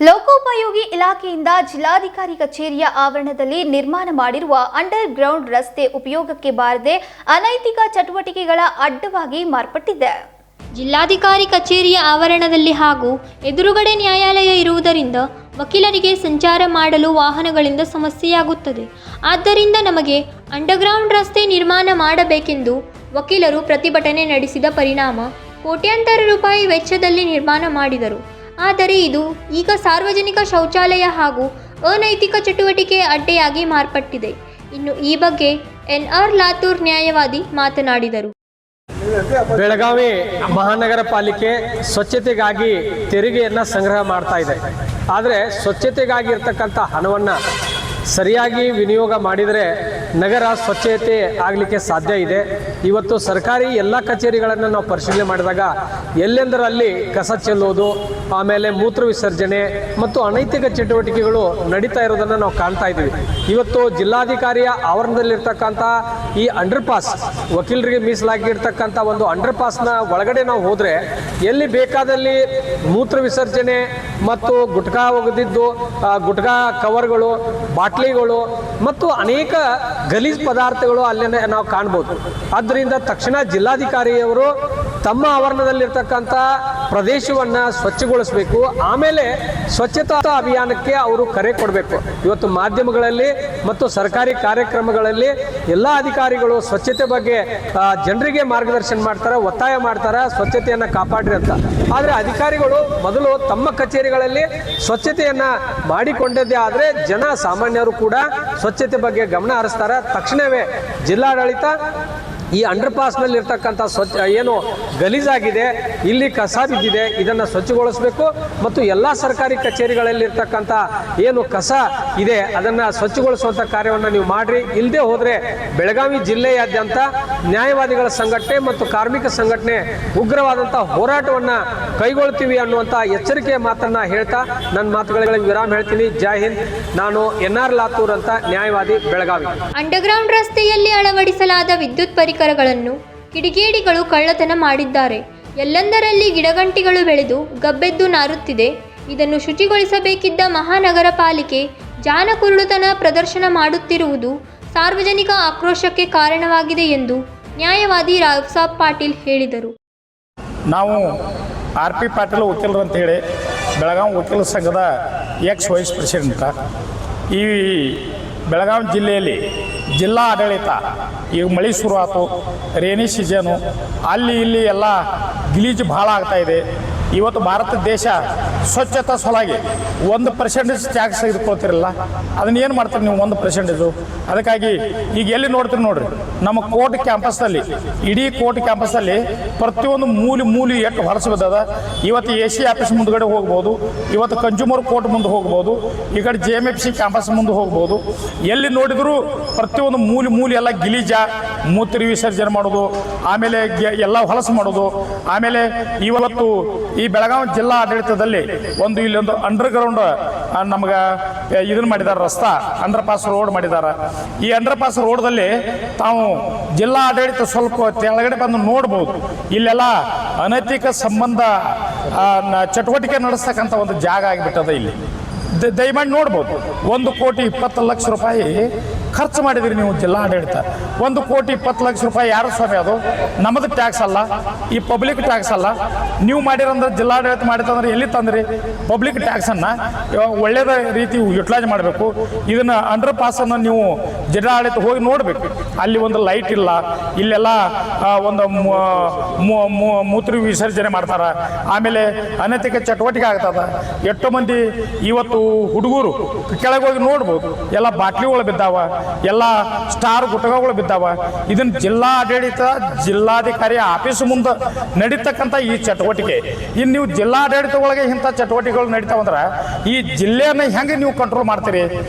ಲೋಕೋಪಯೋಗಿ ಇಲಾಖೆಯಿಂದ ಜಿಲ್ಲಾಧಿಕಾರಿ ಕಚೇರಿಯ ಆವರಣದಲ್ಲಿ ನಿರ್ಮಾಣ ಮಾಡಿರುವ ಅಂಡರ್ ಗ್ರೌಂಡ್ ರಸ್ತೆ ಉಪಯೋಗಕ್ಕೆ ಬಾರದೆ ಅನೈತಿಕ ಚಟುವಟಿಕೆಗಳ ಅಡ್ಡವಾಗಿ ಮಾರ್ಪಟ್ಟಿದೆ.
ಜಿಲ್ಲಾಧಿಕಾರಿ ಕಚೇರಿಯ ಆವರಣದಲ್ಲಿ ಹಾಗೂ ಎದುರುಗಡೆ ನ್ಯಾಯಾಲಯ ಇರುವುದರಿಂದ ವಕೀಲರಿಗೆ ಸಂಚಾರ ಮಾಡಲು ವಾಹನಗಳಿಂದ ಸಮಸ್ಯೆಯಾಗುತ್ತದೆ. ಆದ್ದರಿಂದ ನಮಗೆ ಅಂಡರ್ಗ್ರೌಂಡ್ ರಸ್ತೆ ನಿರ್ಮಾಣ ಮಾಡಬೇಕೆಂದು ವಕೀಲರು ಪ್ರತಿಭಟನೆ ನಡೆಸಿದ ಪರಿಣಾಮ ಕೋಟ್ಯಾಂತರ ರೂಪಾಯಿ ವೆಚ್ಚದಲ್ಲಿ ನಿರ್ಮಾಣ ಮಾಡಿದರು. ಆದರೆ ಇದು ಈಗ ಸಾರ್ವಜನಿಕ ಶೌಚಾಲಯ ಹಾಗೂ ಅನೈತಿಕ ಚಟುವಟಿಕೆ ಅಡ್ಡೆಯಾಗಿ ಮಾರ್ಪಟ್ಟಿದೆ. ಇನ್ನು ಈ ಬಗ್ಗೆ NR ಲಾತೂರ್ ನ್ಯಾಯವಾದಿ ಮಾತನಾಡಿದರು.
ಬೆಳಗಾವಿ ಮಹಾನಗರ ಪಾಲಿಕೆ ಸ್ವಚ್ಛತೆಗಾಗಿ ತೆರಿಗೆಯನ್ನು ಸಂಗ್ರಹ ಮಾಡ್ತಾ ಇದೆ. ಆದರೆ ಸ್ವಚ್ಛತೆಗಾಗಿ ಇರ್ತಕ್ಕಂಥ ಹಣವನ್ನು ಸರಿಯಾಗಿ ವಿನಿಯೋಗ ಮಾಡಿದರೆ ನಗರ ಸ್ವಚ್ಛತೆ ಆಗಲಿಕ್ಕೆ ಸಾಧ್ಯ ಇದೆ. ಇವತ್ತು ಸರ್ಕಾರಿ ಎಲ್ಲ ಕಚೇರಿಗಳನ್ನು ನಾವು ಪರಿಶೀಲನೆ ಮಾಡಿದಾಗ ಎಲ್ಲೆಂದರಲ್ಲಿ ಕಸ ಚೆಲ್ಲೋದು, ಆಮೇಲೆ ಮೂತ್ರ ವಿಸರ್ಜನೆ ಮತ್ತು ಅನೈತಿಕ ಚಟುವಟಿಕೆಗಳು ನಡೀತಾ ಇರೋದನ್ನು ನಾವು ಕಾಣ್ತಾ ಇದ್ದೀವಿ. ಇವತ್ತು ಜಿಲ್ಲಾಧಿಕಾರಿಯ ಆವರಣದಲ್ಲಿರ್ತಕ್ಕಂಥ ಈ ಅಂಡರ್ ಪಾಸ್, ವಕೀಲರಿಗೆ ಮೀಸಲಾಗಿರ್ತಕ್ಕಂಥ ಒಂದು ಅಂಡರ್ ಪಾಸ್ನ ಒಳಗಡೆ ನಾವು ಹೋದರೆ ಎಲ್ಲಿ ಬೇಕಾದಲ್ಲಿ ಮೂತ್ರ ವಿಸರ್ಜನೆ ಮತ್ತು ಗುಟ್ಕಾ ಒಗೆದಿದ್ದು, ಗುಟ್ಕಾ ಕವರ್ಗಳು, ಬಾಟ್ಲಿಗಳು ಮತ್ತು ಅನೇಕ ಗಲೀಜ್ ಪದಾರ್ಥಗಳು ಅಲ್ಲೇ ನಾವು ಕಾಣ್ಬೋದು. ಆದ್ದರಿಂದ ತಕ್ಷಣ ಜಿಲ್ಲಾಧಿಕಾರಿಯವರು ತಮ್ಮ ಆವರಣದಲ್ಲಿರ್ತಕ್ಕಂಥ ಪ್ರದೇಶವನ್ನು ಸ್ವಚ್ಛಗೊಳಿಸಬೇಕು. ಆಮೇಲೆ ಸ್ವಚ್ಛತಾ ಅಭಿಯಾನಕ್ಕೆ ಅವರು ಕರೆ ಕೊಡಬೇಕು. ಇವತ್ತು ಮಾಧ್ಯಮಗಳಲ್ಲಿ ಮತ್ತು ಸರ್ಕಾರಿ ಕಾರ್ಯಕ್ರಮಗಳಲ್ಲಿ ಎಲ್ಲ ಅಧಿಕಾರಿಗಳು ಸ್ವಚ್ಛತೆ ಬಗ್ಗೆ ಜನರಿಗೆ ಮಾರ್ಗದರ್ಶನ ಮಾಡ್ತಾರೆ, ಒತ್ತಾಯ ಮಾಡ್ತಾರೆ, ಸ್ವಚ್ಛತೆಯನ್ನು ಕಾಪಾಡ್ರಿ ಅಂತ. ಆದರೆ ಅಧಿಕಾರಿಗಳು ಮೊದಲು ತಮ್ಮ ಕಚೇರಿಗಳಲ್ಲಿ ಸ್ವಚ್ಛತೆಯನ್ನು ಮಾಡಿಕೊಂಡದ್ದೇ ಆದರೆ ಜನ ಸಾಮಾನ್ಯರು ಕೂಡ ಸ್ವಚ್ಛತೆ ಬಗ್ಗೆ ಗಮನ ಹರಿಸ್ತಾರೆ. ತಕ್ಷಣವೇ ಜಿಲ್ಲಾಡಳಿತ ಈ ಅಂಡರ್ ಪಾಸ್ನಲ್ಲಿ ಇರ್ತಕ್ಕಂಥ ಏನು ಗಲೀಜಾಗಿದೆ, ಇಲ್ಲಿ ಕಸ ಬಿದ್ದಿದೆ, ಇದನ್ನು ಸ್ವಚ್ಛಗೊಳಿಸಬೇಕು. ಮತ್ತು ಎಲ್ಲ ಸರ್ಕಾರಿ ಕಚೇರಿಗಳಲ್ಲಿರ್ತಕ್ಕಂಥ ಏನು ಕಸ ಇದೆ ಅದನ್ನು ಸ್ವಚ್ಛಗೊಳಿಸುವಂಥ ಕಾರ್ಯವನ್ನು ನೀವು ಮಾಡಿರಿ. ಇಲ್ಲದೆ ಹೋದರೆ ಬೆಳಗಾವಿ ಜಿಲ್ಲೆಯಾದ್ಯಂತ ನ್ಯಾಯವಾದಿಗಳ ಸಂಘಟನೆ ಮತ್ತು ಕಾರ್ಮಿಕ ಸಂಘಟನೆ ಉಗ್ರವಾದಂಥ ಹೋರಾಟವನ್ನು ಕೈಗೊಳ್ತೀವಿ ಅನ್ನುವಂಥ ಎಚ್ಚರಿಕೆಯ ಮಾತನ್ನು ಹೇಳ್ತಾ ನನ್ನ ಮಾತುಗಳಿಗೆ ವಿರಾಮ ಹೇಳ್ತೀನಿ. ಜೈ ಹಿಂದ್. ನಾನು NR ಲಾತೂರ್ ಅಂತ, ನ್ಯಾಯವಾದಿ, ಬೆಳಗಾವಿ.
ಅಂಡರ್ಗ್ರೌಂಡ್ ರಸ್ತೆಯಲ್ಲಿ ಅಳವಡಿಸಲಾದ ವಿದ್ಯುತ್ ಪರಿಕರಗಳನ್ನು ಕಿಡಿಗೇಡಿಗಳು ಕಳ್ಳತನ ಮಾಡಿದ್ದಾರೆ. ಎಲ್ಲೆಂದರಲ್ಲಿ ಗಿಡಗಂಟಿಗಳು ಬೆಳೆದು ಗಬ್ಬೆದ್ದು ನಾರುತ್ತಿದೆ. ಇದನ್ನು ಶುಚಿಗೊಳಿಸಬೇಕಿದ್ದ ಮಹಾನಗರ ಪಾಲಿಕೆ ಜಾನಕುರುಳುತನ ಪ್ರದರ್ಶನ ಮಾಡುತ್ತಿರುವುದು ಸಾರ್ವಜನಿಕ ಆಕ್ರೋಶಕ್ಕೆ ಕಾರಣವಾಗಿದೆ ಎಂದು ನ್ಯಾಯವಾದಿ ರಾವ್ಸಾಬ್ ಪಾಟೀಲ್ ಹೇಳಿದರು.
ನಾವು RP ಪಾಟೀಲ್ ವಕೀಲರು ಅಂತೇಳಿ ಬೆಳಗಾವಿ ವಕೀಲ ಸಂಘದ ವೈಸ್ ಪ್ರೆಸಿಡೆಂಟ್. ಈ ಬೆಳಗಾವಿ ಜಿಲ್ಲೆಯಲ್ಲಿ ಜಿಲ್ಲಾ ಆಡಳಿತ ಈಗ ಮಳೆ ಶುರು ಆಯಿತು, ರೇನಿ ಸೀಸನು, ಅಲ್ಲಿ ಇಲ್ಲಿ ಎಲ್ಲ ಗಲೀಜು ಭಾಳ ಆಗ್ತಾಯಿದೆ. ಇವತ್ತು ಭಾರತ ದೇಶ ಸ್ವಚ್ಛತಾ ಸಲುವಾಗಿ 1% ಟ್ಯಾಕ್ಸ್ ತೆಗೆದುಕೊಳ್ತಿರಲ್ಲ, ಅದನ್ನ ಏನು ಮಾಡ್ತೀರಿ ನೀವು 1%? ಅದಕ್ಕಾಗಿ ಈಗ ಎಲ್ಲಿ ನೋಡ್ತೀರಿ ನೋಡ್ರಿ, ನಮ್ಮ ಕೋರ್ಟ್ ಕ್ಯಾಂಪಸ್ನಲ್ಲಿ, ಇಡೀ ಕೋರ್ಟ್ ಕ್ಯಾಂಪಸ್ನಲ್ಲಿ ಪ್ರತಿಯೊಂದು ಮೂಲೆ ಎಷ್ಟು ಹೊಲಸು ಬಿದ್ದದ. ಇವತ್ತು AC ಆಫೀಸ್ ಮುಂದುಗಡೆ ಹೋಗ್ಬೋದು, ಇವತ್ತು ಕನ್ಸ್ಯೂಮರ್ ಕೋರ್ಟ್ ಮುಂದೆ ಹೋಗ್ಬೋದು, ಈ ಕಡೆ JMFC ಕ್ಯಾಂಪಸ್ ಮುಂದೆ ಹೋಗ್ಬೋದು. ಎಲ್ಲಿ ನೋಡಿದರೂ ಪ್ರತಿಯೊಂದು ಮೂಲೆ ಎಲ್ಲ ಗಲೀಜ, ಮೂತ್ರ ವಿಸರ್ಜನೆ ಮಾಡೋದು, ಆಮೇಲೆ ಎಲ್ಲ ಹೊಲಸು ಮಾಡೋದು. ಆಮೇಲೆ ಇವತ್ತು ಈ ಬೆಳಗಾವಿ ಜಿಲ್ಲಾ ಆಡಳಿತದಲ್ಲಿ ಇಲ್ಲೊಂದು ಅಂಡರ್ಗ್ರೌಂಡ್ ನಮ್ಗೆ ಇದನ್ನು ಮಾಡಿದ್ದಾರೆ, ರಸ್ತಾ ಅಂಡರ್ ಪಾಸ್ ರೋಡ್ ಮಾಡಿದ್ದಾರೆ. ಈ ಅಂಡರ್ ಪಾಸ್ ರೋಡ್ದಲ್ಲಿ ತಾವು ಜಿಲ್ಲಾ ಆಡಳಿತ ಸ್ವಲ್ಪ ಕೆಳಗಡೆ ಬಂದು ನೋಡ್ಬೋದು. ಇಲ್ಲೆಲ್ಲ ಅನೈತಿಕ ಸಂಬಂಧ ಚಟುವಟಿಕೆ ನಡೆಸ್ತಕ್ಕಂಥ ಒಂದು ಜಾಗ ಆಗಿಬಿಟ್ಟದ. ಇಲ್ಲಿ ದಯಮಾಡಿ ನೋಡ್ಬೋದು. 1,20,00,000 ರೂಪಾಯಿ ಖರ್ಚು ಮಾಡಿದಿರಿ ನೀವು ಜಿಲ್ಲಾ ಆಡಳಿತ. 1,20,00,000 ರೂಪಾಯಿ ಯಾರು ಸ್ವಾಮಿ? ಅದು ನಮ್ಮದು ಟ್ಯಾಕ್ಸ್ ಅಲ್ಲ, ಈ ಪಬ್ಲಿಕ್ ಟ್ಯಾಕ್ಸ್ ಅಲ್ಲ. ನೀವು ಮಾಡಿರಂದ್ರೆ ಜಿಲ್ಲಾಡಳಿತ ಮಾಡಿತಂದ್ರೆ ಎಲ್ಲಿ ತಂದ್ರಿ? ಪಬ್ಲಿಕ್ ಟ್ಯಾಕ್ಸನ್ನು ಒಳ್ಳೆಯದ ರೀತಿ ಯುಟಿಲೈಸ್ ಮಾಡಬೇಕು. ಇದನ್ನು ಅಂಡರ್ ಪಾಸನ್ನು ನೀವು ಜಿಲ್ಲಾಡಳಿತ ಹೋಗಿ ನೋಡಬೇಕು. ಅಲ್ಲಿ ಒಂದು ಲೈಟ್ ಇಲ್ಲ, ಇಲ್ಲೆಲ್ಲ ಒಂದು ಮೂತ್ರ ವಿಸರ್ಜನೆ ಮಾಡ್ತಾರೆ, ಆಮೇಲೆ ಅನೈತಿಕ ಚಟುವಟಿಕೆ ಆಗ್ತದೆ. ಎಷ್ಟೋ ಮಂದಿ ಇವತ್ತು ಹುಡುಗರು ಕೆಳಗೆ ಹೋಗಿ ನೋಡ್ಬೋದು, ಎಲ್ಲ ಬಾಟ್ಲಿಗಳು ಬಿದ್ದಾವ, ಎಲ್ಲ ಸ್ಟಾರ್ ಗುಟಕಗಳು ಬಿದ್ದಾವ. ಇದನ್ನು ಜಿಲ್ಲಾ ಆಡಳಿತ ಜಿಲ್ಲಾಧಿಕಾರಿ ಆಫೀಸ್ ಮುಂದೆ ನಡೀತಕ್ಕಂಥ ಈ ಚಟುವಟಿಕೆ. ಇನ್ನು ನೀವು ಜಿಲ್ಲಾ ಆಡಳಿತ ಒಳಗೆ ಇಂಥ ಚಟುವಟಿಕೆಗಳು ನಡೀತಾವಂದ್ರೆ ಈ ಜಿಲ್ಲೆಯನ್ನು ಹೆಂಗೆ ನೀವು ಕಂಟ್ರೋಲ್ ಮಾಡ್ತೀರಿ?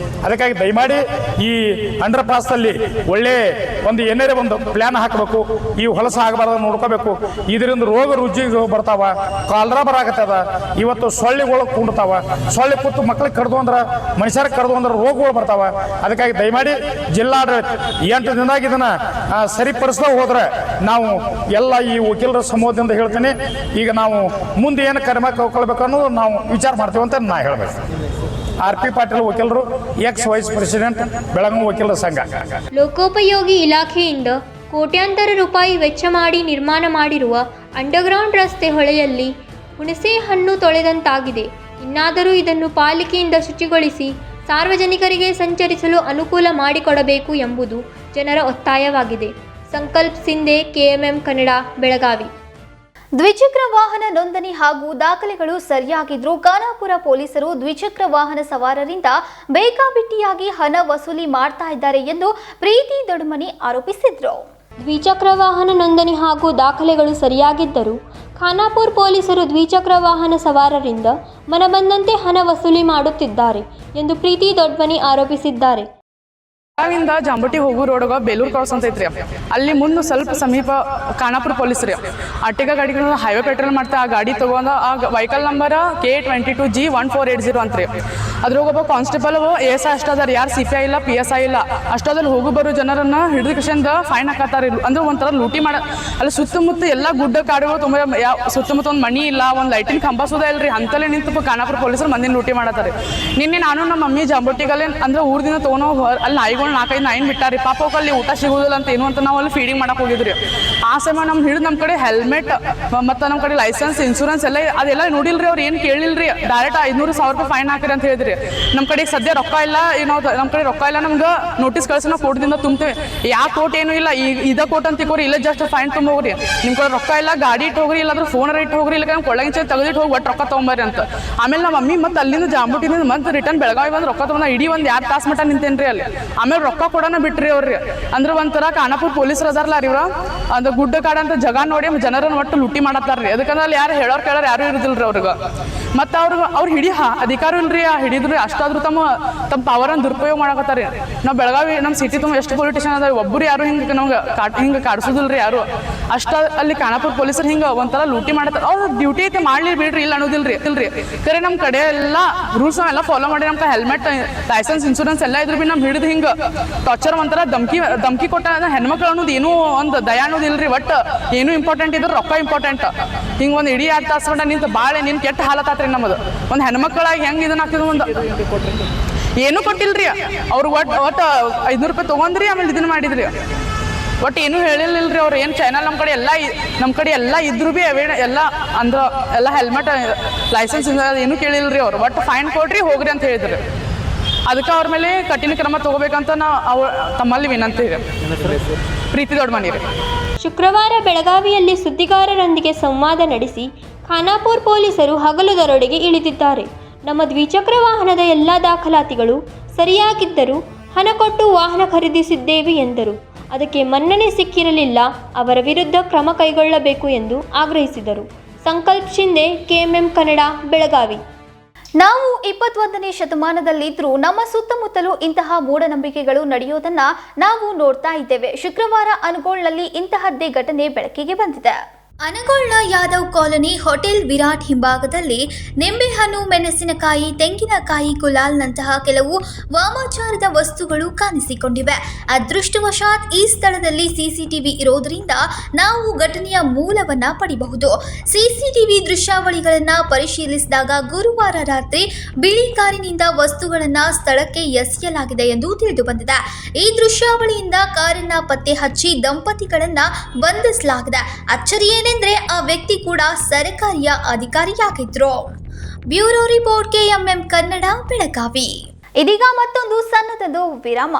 ಅದಕ್ಕಾಗಿ ದಯಮಾಡಿ ಈ ಅಂಡರ್ ಪಾಸ್ನಲ್ಲಿ ಒಳ್ಳೆ ಒಂದು ಏನಾರೇ ಒಂದು ಪ್ಲ್ಯಾನ್ ಹಾಕಬೇಕು. ಈ ಹೊಲಸ ಆಗಬಾರ್ದು ನೋಡ್ಕೋಬೇಕು. ಇದರಿಂದ ರೋಗ ರುಜಿಗಳು ಬರ್ತಾವ, ಕಾಲರಾ ಬರಾಕತ್ತದ. ಇವತ್ತು ಸೊಳ್ಳೆಗಳು ಕುಂಡ್ತಾವ, ಸೊಳ್ಳೆ ಕೂತು ಮಕ್ಳಿಗೆ ಕಡ್ದು ಅಂದ್ರೆ ಮನುಷ್ಯರಿಗೆ ಕಡ್ದು ಅಂದ್ರೆ ರೋಗಗಳು ಬರ್ತಾವ. ಅದಕ್ಕಾಗಿ ದಯಮಾಡಿ ಜಿಲ್ಲಾಡಳಿತ 8 ದಿನದಾಗ ಇದನ್ನು ಸರಿಪಡಿಸ್ತಾ ಹೋದ್ರೆ ನಾವು ಎಲ್ಲ ಈ ವಕೀಲರ ಸಮೂಹದಿಂದ ಹೇಳ್ತೇನೆ, ಈಗ ನಾವು ಮುಂದೆ ಏನು ಕ್ರಮ ಕೈಗೊಳ್ಬೇಕು ಅನ್ನೋದು ನಾವು ವಿಚಾರ ಮಾಡ್ತೀವಿ ಅಂತ ನಾ ಹೇಳಬೇಕು. RP ಪಾಟೀಲ್ ವಕೀಲರು, ಎಕ್ಸ್ ವೈಸ್ ಪ್ರೆಸಿಡೆಂಟ್, ಬೆಳಗಾವಿ ವಕೀಲರ ಸಂಘ.
ಲೋಕೋಪಯೋಗಿ ಇಲಾಖೆಯಿಂದ ಕೋಟ್ಯಾಂತರ ರೂಪಾಯಿ ವೆಚ್ಚ ಮಾಡಿ ನಿರ್ಮಾಣ ಮಾಡಿರುವ ಅಂಡರ್ಗ್ರೌಂಡ್ ರಸ್ತೆ ಹೊಳೆಯಲ್ಲಿ ಹುಣಸೆ ಹಣ್ಣು ತೊಳೆದಂತಾಗಿದೆ. ಇನ್ನಾದರೂ ಇದನ್ನು ಪಾಲಿಕೆಯಿಂದ ಶುಚಿಗೊಳಿಸಿ ಸಾರ್ವಜನಿಕರಿಗೆ ಸಂಚರಿಸಲು ಅನುಕೂಲ ಮಾಡಿಕೊಡಬೇಕು ಎಂಬುದು ಜನರ ಒತ್ತಾಯವಾಗಿದೆ. ಸಂಕಲ್ಪ ಸಿಂಧೆ, KMM ಕನ್ನಡ, ಬೆಳಗಾವಿ.
ದ್ವಿಚಕ್ರ ವಾಹನ ನೋಂದಣಿ ಹಾಗೂ ದಾಖಲೆಗಳು ಸರಿಯಾಗಿದ್ರೂ ಖಾನಾಪುರ ಪೊಲೀಸರು ದ್ವಿಚಕ್ರ ವಾಹನ ಸವಾರರಿಂದ ಬೇಕಾಬಿಟ್ಟಿಯಾಗಿ ಹಣ ವಸೂಲಿ ಮಾಡ್ತಾ ಇದ್ದಾರೆ ಎಂದು ಪ್ರೀತಿ ದೊಡ್ಮನಿ ಆರೋಪಿಸಿದ್ರು.
ದ್ವಿಚಕ್ರ ವಾಹನ ನೋಂದಣಿ ಹಾಗೂ ದಾಖಲೆಗಳು ಸರಿಯಾಗಿದ್ದರೂ ಖಾನಾಪುರ ಪೊಲೀಸರು ದ್ವಿಚಕ್ರ ವಾಹನ ಸವಾರರಿಂದ ಮನಬಂದಂತೆ ಹಣ ವಸೂಲಿ ಮಾಡುತ್ತಿದ್ದಾರೆ ಎಂದು ಪ್ರೀತಿ ದೊಡ್ಮನಿ ಆರೋಪಿಸಿದ್ದಾರೆ.
ಬೆಳಗಾವಿಂದ ಜಾಂಬಟಿ ಹೋಗೋ ರೋಡ್ಗ ಬೇಲೂರು ಕ್ರಾಸ್ ಅಂತ ಐತ್ರಿ. ಅಲ್ಲಿ ಮುಂದೆ ಸ್ವಲ್ಪ ಸಮೀಪ ಖಾನಾಪುರ ಪೊಲೀಸ್ ರೀ ಅಟ್ಟಿಗ ಗಾಡಿಗಳನ್ನ ಹೈವೇ ಪೆಟ್ರೋಲ್ ಮಾಡ್ತಾ ಆ ಗಾಡಿ ತೊಗೊಂಡ ಆ ವೆಹಿಕಲ್ ನಂಬರ್ K22G1480 ಅಂತ್ರಿ. ಅದ್ರೊಬ್ಬ ಕಾನ್ಸ್ಟೇಬಲ್ ASI ಅಷ್ಟದಾರ, ಯಾರು CPI ಇಲ್ಲ, PSI ಇಲ್ಲ, ಅಷ್ಟದಲ್ಲಿ ಹೋಗು ಬರೋ ಜನರನ್ನ ಹಿಡಿದು ಕಿಶನ್ದ ಫೈನ್ ಹಾಕತ್ತಾರ. ಅಂದ್ರೆ ಒಂಥರ ಲೂಟಿ ಮಾಡ. ಅಲ್ಲಿ ಸುತ್ತಮುತ್ತ ಎಲ್ಲ ಗುಡ್ಡ ಕಾಡುಗಳು ತುಂಬ, ಸುತ್ತಮುತ್ತ ಒಂದು ಮನಿ ಇಲ್ಲ, ಒಂದು ಲೈಟಿನ ಕಂಬ ಸುದ ಇಲ್ರಿ. ಅಂತಲೇ ನಿಂತು ಖಾನಾಪುರ ಪೊಲೀಸರು ಮಂದಿನ ಲೂಟಿ ಮಾಡತ್ತಾರೆ. ನಿನ್ನೆ ನಾನು ನಮ್ಮ ಮಮ್ಮಿ ಜಾಂಬಟಿಗಲ್ಲೇ ಅಂದ್ರೆ ಊರ್ದಿಂದ ತೊಗೊಂಡು ಅಲ್ಲಿ ನಾಯಿಗಳು 4-5 ನಾಯಿನ ಬಿಟ್ಟಾರಿ. ಪಾಪ ಅಲ್ಲಿ ಊಟ ಸಿಗೋದಿಲ್ಲ ಅಂತ ಏನು ಅಂತ ನಾವು ಅಲ್ಲಿ ಫೀಡಿಂಗ್ ಮಾಡಕ್ಕೆ ಹೋಗಿದ್ರಿ. ಆ ಸಮಯ ನಮ್ಮ ಹಿಡಿದು ನಮ್ಮ ಕಡೆ ಹೆಲ್ಮೆಟ್ ಮತ್ತು ನಮ್ಮ ಕಡೆ ಲೈಸೆನ್ಸ್, ಇನ್ಶೂರೆನ್ಸ್ ಎಲ್ಲ ಅದೆಲ್ಲ ನೋಡಿಲ್ರಿ. ಅವ್ರು ಏನು ಕೇಳಿಲ್ರಿ. ಡೈರೆಕ್ಟ್ 500,000 ರೂಪಾಯಿ ಫೈನ್ ಹಾಕಿರಿ ಅಂತ ಹೇಳಿದ್ರಿ. ನಮ್ಮ ಕಡೆ ಸದ್ಯ ರೊಕ್ಕ ಇಲ್ಲ, ನಮ್ಮ ಕಡೆ ರೊಕ್ಕ ಇಲ್ಲ, ನಮ್ಗೆ ನೋಟಿಸ್ ಕಳಿಸಿ ನಾವು ಕೋರ್ಟ್ದಿಂದ ತುಂಬ್ತೇವೆ. ಯಾವ ಕೋರ್ಟ್ ಏನೂ ಇಲ್ಲ, ಇದ ಕೋರ್ಟ್ ಅಂತ ತಿಕ್ಕೋರಿ, ಇಲ್ಲ ಜಸ್ಟ್ ಫೈನ್ ತುಂಬ ಹೋಗ್ರಿ. ನಿಮ್ಮ ಕಡೆ ರೊಕ್ಕ ಇಲ್ಲ, ಗಾಡಿ ಇಟ್ಟು ಹೋಗ್ರಿ, ಇಲ್ಲಾಂದ್ರೆ ಫೋನ್ ಇಟ್ಟು ಹೋಗ್ರಿ, ಇಲ್ಲ ನಮ್ಮ ಕೊಳ್ಳಗಿಂಚ ತೆಗೆದಿಟ್ಟು ಹೋಗಿ ಒಟ್ಟು ರೊಕ್ಕ ತೊಗೊಂಬರ್ರಿ ಅಂತ. ಆಮೇಲೆ ನಮ್ಮ ಮಮ್ಮಿ ಮತ್ತು ಅಲ್ಲಿಂದ ಜಾಂಬುಟಿನಿಂದ ಮತ್ತೆ ರಿಟರ್ನ್ ಬೆಳಗಾವಿ ಬಂದು ರೊಕ್ಕ ತೊಗೊಂಡು ಇಡೀ ಒಂದು 2 ತಾಸು ಮಟ್ಟ ನಿಂತೇನ್ರಿ ಅಲ್ಲಿ. ಆಮೇಲೆ ರೊಕ್ಕ ಕೊಡೋಣ ಬಿಟ್ರಿ ಅವ್ರಿ. ಅಂದ್ರೆ ಒಂಥರ ಖಾನಾಪುರ ಪೊಲೀಸರು ಅದಾರಲ್ಲ ರೀ, ಇವ್ರ ಅಂದ್ರೆ ಗುಡ್ಡ ಕಾಡಂತ ಜಾಗ ನೋಡಿ ಜನರನ್ನ ಒಟ್ಟು ಲೂಟಿ ಮಾಡತ್ತಾರ್ರಿ. ಅದಕ್ಕಂದ್ರೆ ಅಲ್ಲಿ ಯಾರು ಹೇಳೋರು ಕೇಳೋರು ಯಾರು ಇರುದಿಲ್ರಿ ಅವ್ರಿಗೆ. ಮತ್ತು ಅವ್ರು ಹಿಡಿ ಅಧಿಕಾರ ಇಲ್ರಿ, ಹಿಡಿದ್ರಿ ಅಷ್ಟಾದ್ರೂ ತಮ್ಮ ಪವರನ್ನು ದುರುಪಯೋಗ ಮಾಡಕತ್ತಾರೆ. ನಾವು ಬೆಳಗಾವಿ ನಮ್ಮ ಸಿಟಿ ತುಂಬ ಎಷ್ಟು ಪೊಲಿಟಿಷನ್ ಅದಾವೆ, ಒಬ್ಬರು ಯಾರು ಹಿಂಗೆ ನಮ್ಗೆ ಹಿಂಗೆ ಕಾಡಿಸೋದಿಲ್ರಿ ಯಾರು. ಅಷ್ಟ ಅಲ್ಲಿ ಖಾನಾಪುರ ಪೊಲೀಸರು ಹಿಂಗೆ ಒಂಥರ ಲೂಟಿ ಮಾಡತ್ತಾರೆ. ಅವ್ರು ಡ್ಯೂಟಿ ಐತೆ ಮಾಡ್ಲಿ ಬಿಡ್ರಿ, ಇಲ್ಲ ಅನ್ನೋದಿಲ್ರಿ ಇಲ್ರಿ. ಕರೆ ನಮ್ಮ ಕಡೆ ಎಲ್ಲ ರೂಲ್ಸ್ ಎಲ್ಲ ಫಾಲೋ ಮಾಡಿ ನಮ್ಗೆ ಹೆಲ್ಮೆಟ್, ಲೈಸೆನ್ಸ್, ಇನ್ಶೂರೆನ್ಸ್ ಎಲ್ಲ ಇದ್ರು ಬಿ ನಮ್ಮ ಹಿಡಿದು ಹಿಂಗೆ ಟಾರ್ಚರ್ ಒಂಥರ ಧಮ್ಕಿ ಕೊಟ್ಟ ಹೆಣ್ಮಕ್ಳು ಅನ್ನೋದು ಏನೂ ಒಂದು ದಯ ಅನ್ನೋದು ಇಲ್ರಿ. ಒಟ್ಟು ಏನೂ ಇಂಪಾರ್ಟೆಂಟ್ ಇದ್ರೆ ರೊಕ್ಕ ಇಂಪಾರ್ಟೆಂಟ್. ಹಿಂಗೆ ಒಂದು ಇಡೀ 2 ತಾಸು ಗಂಟ ನಿಂತು ಭಾಳ ನಿನ್ನ ಕೆಟ್ಟ ಹಾಲತ್ತಾತ್ರಿ ನಮ್ಮದು. ಒಂದು ಹೆಣ್ಮಕ್ಳಾಗಿ ಹೆಂಗೆ ಇದನ್ನ ಹಾಕಿದ್ರು ಒಂದು ಏನೂ ಕೊಟ್ಟಿಲ್ರಿ. ಅವ್ರು ಒಟ್ಟು 500 ರೂಪಾಯಿ ತೊಗೊಂಡ್ರಿ, ಆಮೇಲೆ ಇದನ್ನ ಮಾಡಿದ್ರಿ. ಒಟ್ಟು ಏನೂ ಹೇಳಿಲ್ಲರಿ ಅವ್ರು. ಏನು ಚಾನಲ್ ನಮ್ಮ ಕಡೆ ಎಲ್ಲ ಇದ್ರು ಭೀ ಎಲ್ಲ ಅಂದ್ರೆ ಎಲ್ಲ ಹೆಲ್ಮೆಟ್, ಲೈಸೆನ್ಸ್ ಏನೂ ಕೇಳಿಲ್ರಿ ಅವ್ರು. ಒಟ್ಟು ಫೈನ್ ಕೊಡ್ರಿ ಹೋಗ್ರಿ ಅಂತ ಹೇಳಿದ್ರಿ. ಅದಕ್ಕೆ ಅವ್ರ ಮೇಲೆ ಕಠಿಣ ಕ್ರಮ ತಗೋಬೇಕಂತ ನಾವು ತಮ್ಮಲ್ಲಿ ವಿನಂತಿ ಇದೆ. ಪ್ರೀತಿ ದೊಡ್ಮನಿ ರೀ.
ಶುಕ್ರವಾರ ಬೆಳಗಾವಿಯಲ್ಲಿ ಸುದ್ದಿಗಾರರೊಂದಿಗೆ ಸಂವಾದ ನಡೆಸಿ ಖಾನಾಪುರ ಪೊಲೀಸರು ಹಗಲು ದರೋಡೆಗೆ ಇಳಿದಿದ್ದಾರೆ. ನಮ್ಮ ದ್ವಿಚಕ್ರ ವಾಹನದ ಎಲ್ಲ ದಾಖಲಾತಿಗಳು ಸರಿಯಾಗಿದ್ದರೂ ಹಣ ಕೊಟ್ಟು ವಾಹನ ಖರೀದಿಸಿದ್ದೇವೆ ಎಂದರು. ಅದಕ್ಕೆ ಮನ್ನಣೆ ಸಿಕ್ಕಿರಲಿಲ್ಲ. ಅವರ ವಿರುದ್ಧ ಕ್ರಮ ಕೈಗೊಳ್ಳಬೇಕು ಎಂದು ಆಗ್ರಹಿಸಿದರು. ಸಂಕಲ್ಪ ಶಿಂಧೆ, KMM ಕನ್ನಡ, ಬೆಳಗಾವಿ.
ನಾವು 21ನೇ ಶತಮಾನದಲ್ಲಿದ್ರೂ ನಮ್ಮ ಸುತ್ತಮುತ್ತಲೂ ಇಂತಹ ಮೂಢನಂಬಿಕೆಗಳು ನಡೆಯೋದನ್ನ ನಾವು ನೋಡ್ತಾ ಇದ್ದೇವೆ. ಶುಕ್ರವಾರ ಅನಗೋಳ್ನಲ್ಲಿ ಇಂತಹದ್ದೇ ಘಟನೆ ಬೆಳಕಿಗೆ ಬಂದಿದೆ. ಅನಗೊಳ್ಳ ಯಾದವ್ ಕಾಲೋನಿ ಹೋಟೆಲ್ ವಿರಾಟ್ ಹಿಂಭಾಗದಲ್ಲಿ ನಿಂಬೆಹಣ್ಣು, ಮೆಣಸಿನಕಾಯಿ, ತೆಂಗಿನಕಾಯಿ, ಗುಲಾಲ್ನಂತಹ ಕೆಲವು ವಾಮಾಚಾರದ ವಸ್ತುಗಳು ಕಾಣಿಸಿಕೊಂಡಿವೆ. ಅದೃಷ್ಟವಶಾತ್ ಈ ಸ್ಥಳದಲ್ಲಿ ಸಿಸಿಟಿವಿ ಇರೋದರಿಂದ ನಾವು ಘಟನೆಯ ಮೂಲವನ್ನ ಪಡೆಯಬಹುದು. ಸಿಸಿಟಿವಿ ದೃಶ್ಯಾವಳಿಗಳನ್ನು ಪರಿಶೀಲಿಸಿದಾಗ ಗುರುವಾರ ರಾತ್ರಿ ಬಿಳಿ ಕಾರಿನಿಂದ ವಸ್ತುಗಳನ್ನು ಸ್ಥಳಕ್ಕೆ ಎಸೆಯಲಾಗಿದೆ ಎಂದು ತಿಳಿದು ಬಂದಿದೆ. ಈ ದೃಶ್ಯಾವಳಿಯಿಂದ ಕಾರನ್ನ ಪತ್ತೆ ಹಚ್ಚಿ ದಂಪತಿಗಳನ್ನ ಬಂಧಿಸಲಾಗಿದೆ. ಅಚ್ಚರಿ ಏನೆಂದ್ರೆ ಆ ವ್ಯಕ್ತಿ ಕೂಡ ಸರ್ಕಾರಿಯ ಅಧಿಕಾರಿಯಾಗಿದ್ರು. Bureau report KMM Kannada, Belagavi. ಇದೀಗ ಮತ್ತೊಂದು ಸಣ್ಣದೊಂದು ವಿರಾಮ.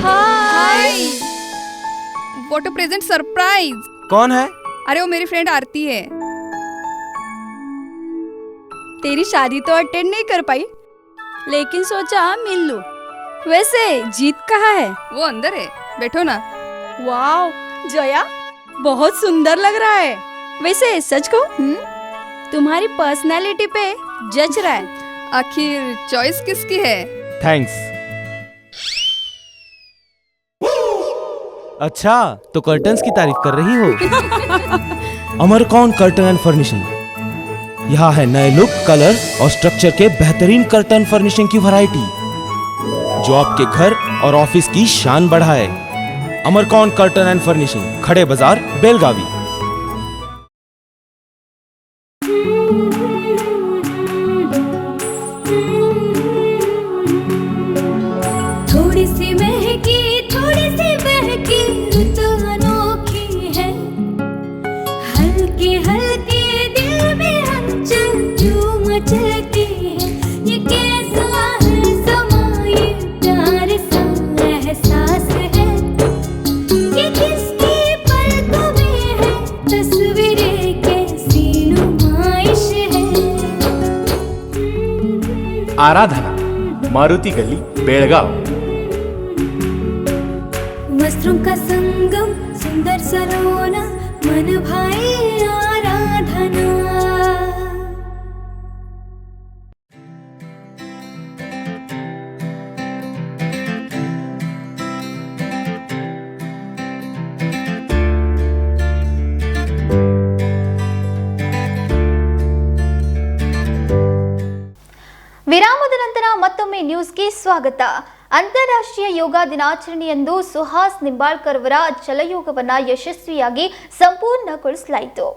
Hi, what a present surprise.
कौन है?
अरे वो मेरी फ्रेंड आरती है। तेरी शादी तो अटेंड नहीं कर पाई, लेकिन सोचा मिल लूं। वैसे जीत कहाँ है? वो अंदर है, बैठो ना। वाओ जया, बहुत सुंदर लग रहा है। वैसे सच कहूं, तुम्हारी पर्सनालिटी पे जज रहा है। आखिर चॉइस किसकी है?
थैंक्स। अच्छा, तो कर्टन्स की तारीफ कर रही हो? अमरकौन कर्टन एंड फर्निशिंग। यहाँ है नए लुक, कलर और स्ट्रक्चर के बेहतरीन कर्टन फर्निशिंग की वैरायटी, जो आपके घर और ऑफिस की शान बढ़ाए। अमरकौन कर्टन एंड फर्निशिंग, खड़े बाजार, बेलगावी।
थोड़ी सी महकी, थोड़ी सी बहकी, ऋतु अनोखी है। हल्के हल्के दिल में हलचल जो मचलती है। ये कैसा है समा, ये प्यार सा एहसास है। ये किसकी पलकों में है, तस्वीरें कैसी नुमाइश है।
आराधना, मारुति गली, बेळगाव।
वस्त्रों का संगम, सुंदर सलोना, मन भाई आराधना।
ವಿರಾಮದ ನಂತರ ಮತ್ತೊಮ್ಮೆ ನ್ಯೂಸ್ಗೆ ಸ್ವಾಗತ. ಅಂತಾರಾಷ್ಟ್ರೀಯ ಯೋಗ ದಿನಾಚರಣೆಯಂದು ಸುಹಾಸ್ ನಿಂಬಾಳ್ಕರ್ ಅವರ ಜಲಯೋಗವನ್ನು ಯಶಸ್ವಿಯಾಗಿ ಸಂಪೂರ್ಣಗೊಳಿಸಲಾಯಿತು.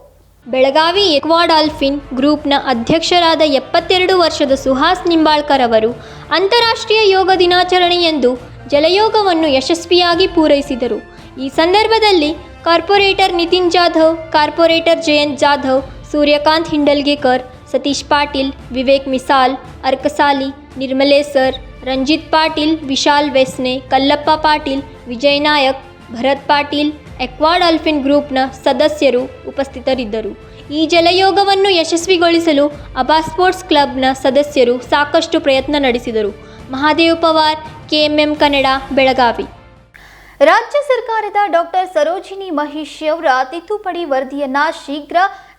ಬೆಳಗಾವಿ ಎಕ್ವಾಡಾಲ್ಫಿನ್ ಗ್ರೂಪ್ನ ಅಧ್ಯಕ್ಷರಾದ 72 ವರ್ಷದ ಸುಹಾಸ್ ನಿಂಬಾಳ್ಕರ್ ಅವರು ಅಂತಾರಾಷ್ಟ್ರೀಯ ಯೋಗ ದಿನಾಚರಣೆಯಂದು ಜಲಯೋಗವನ್ನು ಯಶಸ್ವಿಯಾಗಿ ಪೂರೈಸಿದರು. ಈ ಸಂದರ್ಭದಲ್ಲಿ ಕಾರ್ಪೊರೇಟರ್ ನಿತಿನ್ ಜಾಧವ್, ಕಾರ್ಪೊರೇಟರ್ ಜಯಂತ್ ಜಾಧವ್, ಸೂರ್ಯಕಾಂತ್ ಹಿಂಡಲ್ಗೇಕರ್, ಸತೀಶ್ ಪಾಟೀಲ್, ವಿವೇಕ್ ಮಿಸಾಲ್, ಅರ್ಕಸಾಲಿ, ನಿರ್ಮಲೇಸರ್, ರಂಜಿತ್ ಪಾಟೀಲ್, ವಿಶಾಲ್ ವೆಸ್ನೆ, ಕಲ್ಲಪ್ಪ ಪಾಟೀಲ್, ವಿಜಯ್ ನಾಯಕ್, ಭರತ್ ಪಾಟೀಲ್, ಎಕ್ವಾಡಾಲ್ಫಿನ್ ಗ್ರೂಪ್ನ ಸದಸ್ಯರು ಉಪಸ್ಥಿತರಿದ್ದರು. ಈ ಜಲಯೋಗವನ್ನು ಯಶಸ್ವಿಗೊಳಿಸಲು ಅಬಾ ಸ್ಪೋರ್ಟ್ಸ್ ಕ್ಲಬ್ನ ಸದಸ್ಯರು ಸಾಕಷ್ಟು ಪ್ರಯತ್ನ ನಡೆಸಿದರು. ಮಹಾದೇವ್ ಪವಾರ್, KMM ಕನ್ನಡ, ಬೆಳಗಾವಿ.
ರಾಜ್ಯ ಸರ್ಕಾರದ ಡಾಕ್ಟರ್ ಸರೋಜಿನಿ ಮಹಿಷಿ ಅವರ ತಿದ್ದುಪಡಿ ವರದಿಯನ್ನು ಶೀಘ್ರ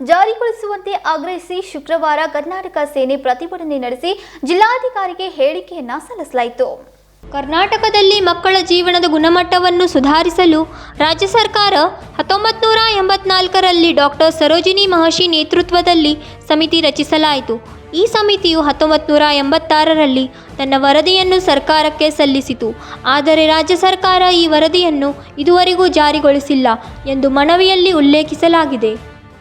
ಜಾರಿಗೊಳಿಸುವಂತೆ ಆಗ್ರಹಿಸಿ ಶುಕ್ರವಾರ ಕರ್ನಾಟಕ ಸೇನೆ ಪ್ರತಿಭಟನೆ ನಡೆಸಿ ಜಿಲ್ಲಾಧಿಕಾರಿಗೆ ಹೇಳಿಕೆಯನ್ನ ಸಲ್ಲಿಸಲಾಯಿತು.
ಕರ್ನಾಟಕದಲ್ಲಿ ಮಕ್ಕಳ ಜೀವನದ ಗುಣಮಟ್ಟವನ್ನು ಸುಧಾರಿಸಲು ರಾಜ್ಯ ಸರ್ಕಾರ 1984ರಲ್ಲಿ ಡಾಕ್ಟರ್ ಸರೋಜಿನಿ ಮಹಿಷಿ ನೇತೃತ್ವದಲ್ಲಿ ಸಮಿತಿ ರಚಿಸಲಾಯಿತು. ಈ ಸಮಿತಿಯು 1986ರಲ್ಲಿ ತನ್ನ ವರದಿಯನ್ನು ಸರ್ಕಾರಕ್ಕೆ ಸಲ್ಲಿಸಿತು. ಆದರೆ ರಾಜ್ಯ ಸರ್ಕಾರ ಈ ವರದಿಯನ್ನು ಇದುವರೆಗೂ ಜಾರಿಗೊಳಿಸಿಲ್ಲ ಎಂದು ಮನವಿಯಲ್ಲಿ ಉಲ್ಲೇಖಿಸಲಾಗಿದೆ.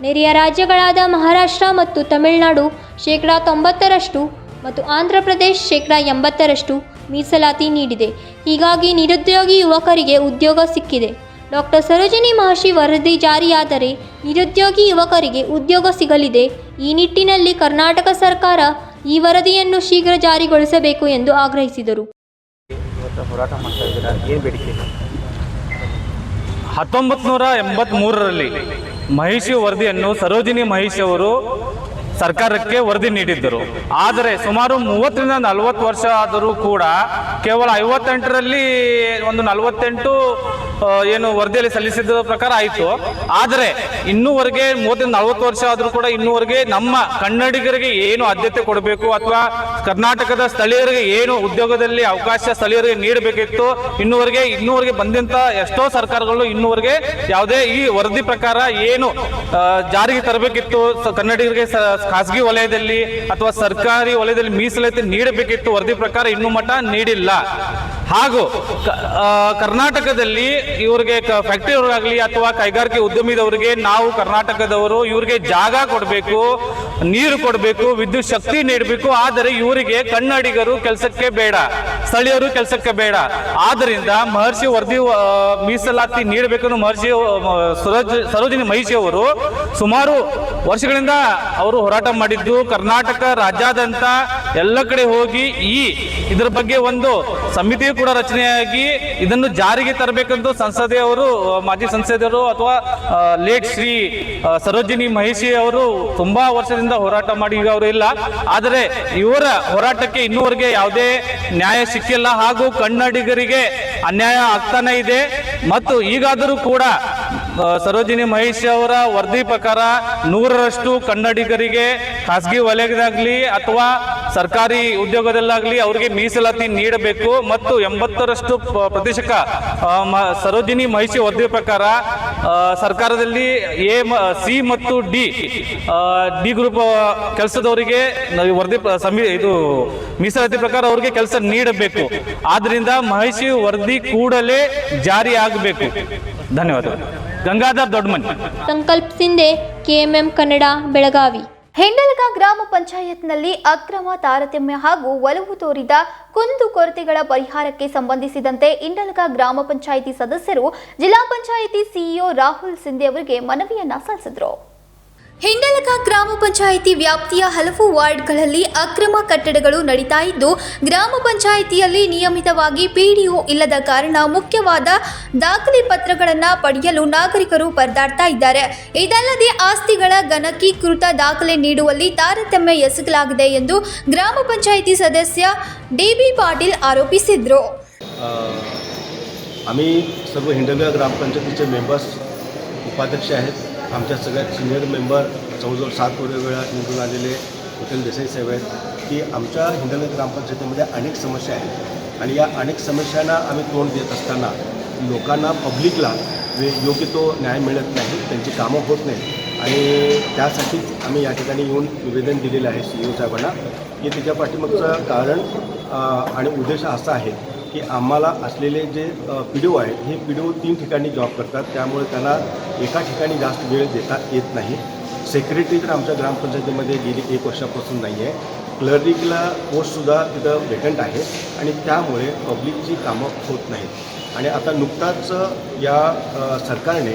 ನೆರೆಯ ರಾಜ್ಯಗಳಾದ ಮಹಾರಾಷ್ಟ್ರ ಮತ್ತು ತಮಿಳುನಾಡು 90% ಮತ್ತು ಆಂಧ್ರ ಪ್ರದೇಶ್ 80% ಮೀಸಲಾತಿ ನೀಡಿದೆ. ಹೀಗಾಗಿ ನಿರುದ್ಯೋಗಿ ಯುವಕರಿಗೆ ಉದ್ಯೋಗ ಸಿಕ್ಕಿದೆ. ಡಾಕ್ಟರ್ ಸರೋಜಿನಿ ಮಹಿಷಿ ವರದಿ ಜಾರಿಯಾದರೆ ನಿರುದ್ಯೋಗಿ ಯುವಕರಿಗೆ ಉದ್ಯೋಗ ಸಿಗಲಿದೆ. ಈ ನಿಟ್ಟಿನಲ್ಲಿ ಕರ್ನಾಟಕ ಸರ್ಕಾರ ಈ ವರದಿಯನ್ನು ಶೀಘ್ರ ಜಾರಿಗೊಳಿಸಬೇಕು ಎಂದು ಆಗ್ರಹಿಸಿದರು.
ಹೋರಾಟ ಮಾಡ್ತಾ ಇದ್ದೀರಾ, ಏನು ಬೇಡಿಕೆ?
1983ರಲ್ಲಿ ಮಹಿಷಿ ವರದಿಯನ್ನು ಸರೋಜಿನಿ ಮಹಿಷಿ ಅವರು ಸರ್ಕಾರಕ್ಕೆ ವರದಿ ನೀಡಿದ್ದರು. ಆದರೆ ಸುಮಾರು 30ರಿಂದ 40 ವರ್ಷ ಆದರೂ ಕೂಡ ಕೇವಲ 58ರಲ್ಲಿ ಒಂದು 48 ಏನು ವರದಿಯಲ್ಲಿ ಸಲ್ಲಿಸಿದ ಪ್ರಕಾರ ಆಯಿತು. ಆದರೆ ಇನ್ನೂವರೆಗೆ 30-40 ವರ್ಷ ಆದರೂ ಕೂಡ ಇನ್ನೂವರೆಗೆ ನಮ್ಮ ಕನ್ನಡಿಗರಿಗೆ ಏನು ಆದ್ಯತೆ ಕೊಡಬೇಕು ಅಥವಾ ಕರ್ನಾಟಕದ ಸ್ಥಳೀಯರಿಗೆ ಏನು ಉದ್ಯೋಗದಲ್ಲಿ ಅವಕಾಶ ಸ್ಥಳೀಯರಿಗೆ ನೀಡಬೇಕಿತ್ತು ಇನ್ನೂವರೆಗೆ ಬಂದಂತ ಎಷ್ಟೋ ಸರ್ಕಾರಗಳು ಇನ್ನೂವರೆಗೆ ಯಾವುದೇ ಈ ವರದಿ ಪ್ರಕಾರ ಏನು ಜಾರಿಗೆ ತರಬೇಕಿತ್ತು ಕನ್ನಡಿಗರಿಗೆ ಖಾಸಗಿ ವಲಯದಲ್ಲಿ ಅಥವಾ ಸರ್ಕಾರಿ ವಲಯದಲ್ಲಿ ಮೀಸಲಾತಿ ನೀಡಬೇಕಿತ್ತು ವರದಿ ಪ್ರಕಾರ ಇನ್ನೂ ಮಟ್ಟ ನೀಡಿಲ್ಲ. ಹಾಗೂ ಕರ್ನಾಟಕದಲ್ಲಿ ಇವರಿಗೆ ಫ್ಯಾಕ್ಟರಿಯವರಾಗಲಿ ಅಥವಾ ಕೈಗಾರಿಕೆ ಉದ್ಯಮಿದವರಿಗೆ ನಾವು ಕರ್ನಾಟಕದವರು ಇವರಿಗೆ ಜಾಗ ಕೊಡಬೇಕು, ನೀರು ಕೊಡಬೇಕು, ವಿದ್ಯುತ್ ಶಕ್ತಿ ನೀಡಬೇಕು. ಆದರೆ ಇವರಿಗೆ ಕನ್ನಡಿಗರು ಕೆಲಸಕ್ಕೆ ಬೇಡ, ಸ್ಥಳೀಯರು ಕೆಲಸಕ್ಕೆ ಬೇಡ. ಆದ್ದರಿಂದ ಮಹರ್ಷಿ ವರದಿ ಮೀಸಲಾತಿ ನೀಡಬೇಕೆಂದು ಮಹರ್ಷಿ ಸರೋಜಿನಿ ಮಹಿಷಿ ಅವರು ಸುಮಾರು ವರ್ಷಗಳಿಂದ ಅವರು ಹೋರಾಟ ಮಾಡಿದ್ದು, ಕರ್ನಾಟಕ ರಾಜ್ಯಾದ್ಯಂತ ಎಲ್ಲ ಕಡೆ ಹೋಗಿ ಇದರ ಬಗ್ಗೆ ಒಂದು ಸಮಿತಿಯು ಕೂಡ ರಚನೆಯಾಗಿ ಇದನ್ನು ಜಾರಿಗೆ ತರಬೇಕೆಂದು ಸಂಸದೆಯವರು, ಮಾಜಿ ಸಂಸದರು ಅಥವಾ ಲೇಟ್ ಶ್ರೀ ಸರೋಜಿನಿ ಮಹಿಷಿ ಅವರು ತುಂಬಾ ವರ್ಷದಿಂದ ಹೋರಾಟ ಮಾಡಿ ಈಗ ಅವರು ಇಲ್ಲ. ಆದರೆ ಇವರ ಹೋರಾಟಕ್ಕೆ ಇನ್ನೂವರೆಗೆ ಯಾವುದೇ ನ್ಯಾಯ ಸಿಕ್ಕಿಲ್ಲ ಹಾಗೂ ಕನ್ನಡಿಗರಿಗೆ ಅನ್ಯಾಯ ಆಗ್ತಾನೆ ಇದೆ. ಮತ್ತು ಈಗಾದರೂ ಕೂಡ ಸರೋಜಿನಿ ಮಹಿಷಿ ಅವರ ವರದಿ ಪ್ರಕಾರ 100ರಷ್ಟು ಕನ್ನಡಿಗರಿಗೆ ಖಾಸಗಿ ವಲಯದಾಗಲಿ ಅಥವಾ ಸರ್ಕಾರಿ ಉದ್ಯೋಗದಲ್ಲಾಗಲಿ ಅವರಿಗೆ ಮೀಸಲಾತಿ ನೀಡಬೇಕು ಮತ್ತು 80ರಷ್ಟು ಪ್ರತಿಶತ ಸರೋಜಿನಿ ಮಹಿಷಿ ವರದಿ ಪ್ರಕಾರ ಸರ್ಕಾರದಲ್ಲಿ ಸಿ ಮತ್ತು ಡಿ ಗ್ರೂಪ್ ಕೆಲಸದವರಿಗೆ ವರದಿ ಇದು ಮೀಸಲಾತಿ ಪ್ರಕಾರ ಅವರಿಗೆ ಕೆಲಸ ನೀಡಬೇಕು. ಆದ್ರಿಂದ ಮಹಿಷಿ ವರದಿ ಕೂಡಲೇ ಜಾರಿ ಆಗಬೇಕು. ಧನ್ಯವಾದಗಳು. ಗಂಗಾಧರ್ ದೊಡ್ಡಮನಿ.
ಸಂಕಲ್ಪ ಸಿಂಧೆ, KMM ಕನ್ನಡ, ಬೆಳಗಾವಿ.
ಹಿಂಡಲಗ ಗ್ರಾಮ ಪಂಚಾಯತ್ನಲ್ಲಿ ಅಕ್ರಮ, ತಾರತಮ್ಯ ಹಾಗೂ ಒಲವು ತೋರಿದ ಕುಂದುಕೊರತೆಗಳ ಪರಿಹಾರಕ್ಕೆ ಸಂಬಂಧಿಸಿದಂತೆ ಹಿಂಡಲಗ ಗ್ರಾಮ ಪಂಚಾಯಿತಿ ಸದಸ್ಯರು ಜಿಲ್ಲಾ ಪಂಚಾಯಿತಿ ಸಿಇಒ ರಾಹುಲ್ ಸಿಂಧೆ ಅವರಿಗೆ ಮನವಿಯನ್ನ ಸಲ್ಲಿಸಿದರು. ಹಿಂಡಲಗ ಗ್ರಾಮ ಪಂಚಾಯಿತಿ ವ್ಯಾಪ್ತಿಯ ಹಲವು ವಾರ್ಡ್ಗಳಲ್ಲಿ ಅಕ್ರಮ ಕಟ್ಟಡಗಳು ನಡೀತಾ ಇದ್ದು, ಗ್ರಾಮ ಪಂಚಾಯಿತಿಯಲ್ಲಿ ನಿಯಮಿತವಾಗಿ PDO ಇಲ್ಲದ ಕಾರಣ ಮುಖ್ಯವಾದ ದಾಖಲೆ ಪತ್ರಗಳನ್ನು ಪಡೆಯಲು ನಾಗರಿಕರು ಪರದಾಡ್ತಾ ಇದ್ದಾರೆ. ಇದಲ್ಲದೆ ಆಸ್ತಿಗಳ ಗಣಕೀಕೃತ ದಾಖಲೆ ನೀಡುವಲ್ಲಿ ತಾರತಮ್ಯ ಎಸಗಲಾಗಿದೆ ಎಂದು ಗ್ರಾಮ ಪಂಚಾಯಿತಿ सदस्य DB पाटील आरोपिಸಿದರು.
आम्ही सर्व हिंडलगा ग्रामपंचायतीचे मेंबर्स, उपाध्यक्ष आहेत. आमच्या सगळ्यात सिनियर मेंबर जवळजवळ 7 वेळा निवडून आलेले विठ्ठल देसाई साहेब आहेत की आमच्या हिंडलगा ग्रामपंचायतीमध्ये अनेक समस्या आहेत आणि या अनेक समस्यांना आम्ही तोंड देत असताना लोकांना, पब्लिकला योग्य तो न्याय मिळत नाही, त्यांची कामं होत नाहीत. आणि त्यासाठी आम्ही या ठिकाणी येऊन निवेदन दिलेलं आहे CEO साहेबांना की त्याच्या पाठीमागचं कारण आणि उद्देश असा आहे की आम्हाला असलेले जे PDO आहेत हे PDO 3 ठिकाणी जॉब करतात, त्यामुळे त्यांना एका ठिकाणी जास्त वेळ देता येत नाही. सेक्रेटरी तर आमच्या ग्रामपंचायतीमध्ये गेली 1 वर्षापासून नाही आहे. क्लर्कला पोस्टसुद्धा तिथं वेकंट आहे आणि त्यामुळे पब्लिकची कामं होत नाहीत. आणि आता नुकताच या सरकारने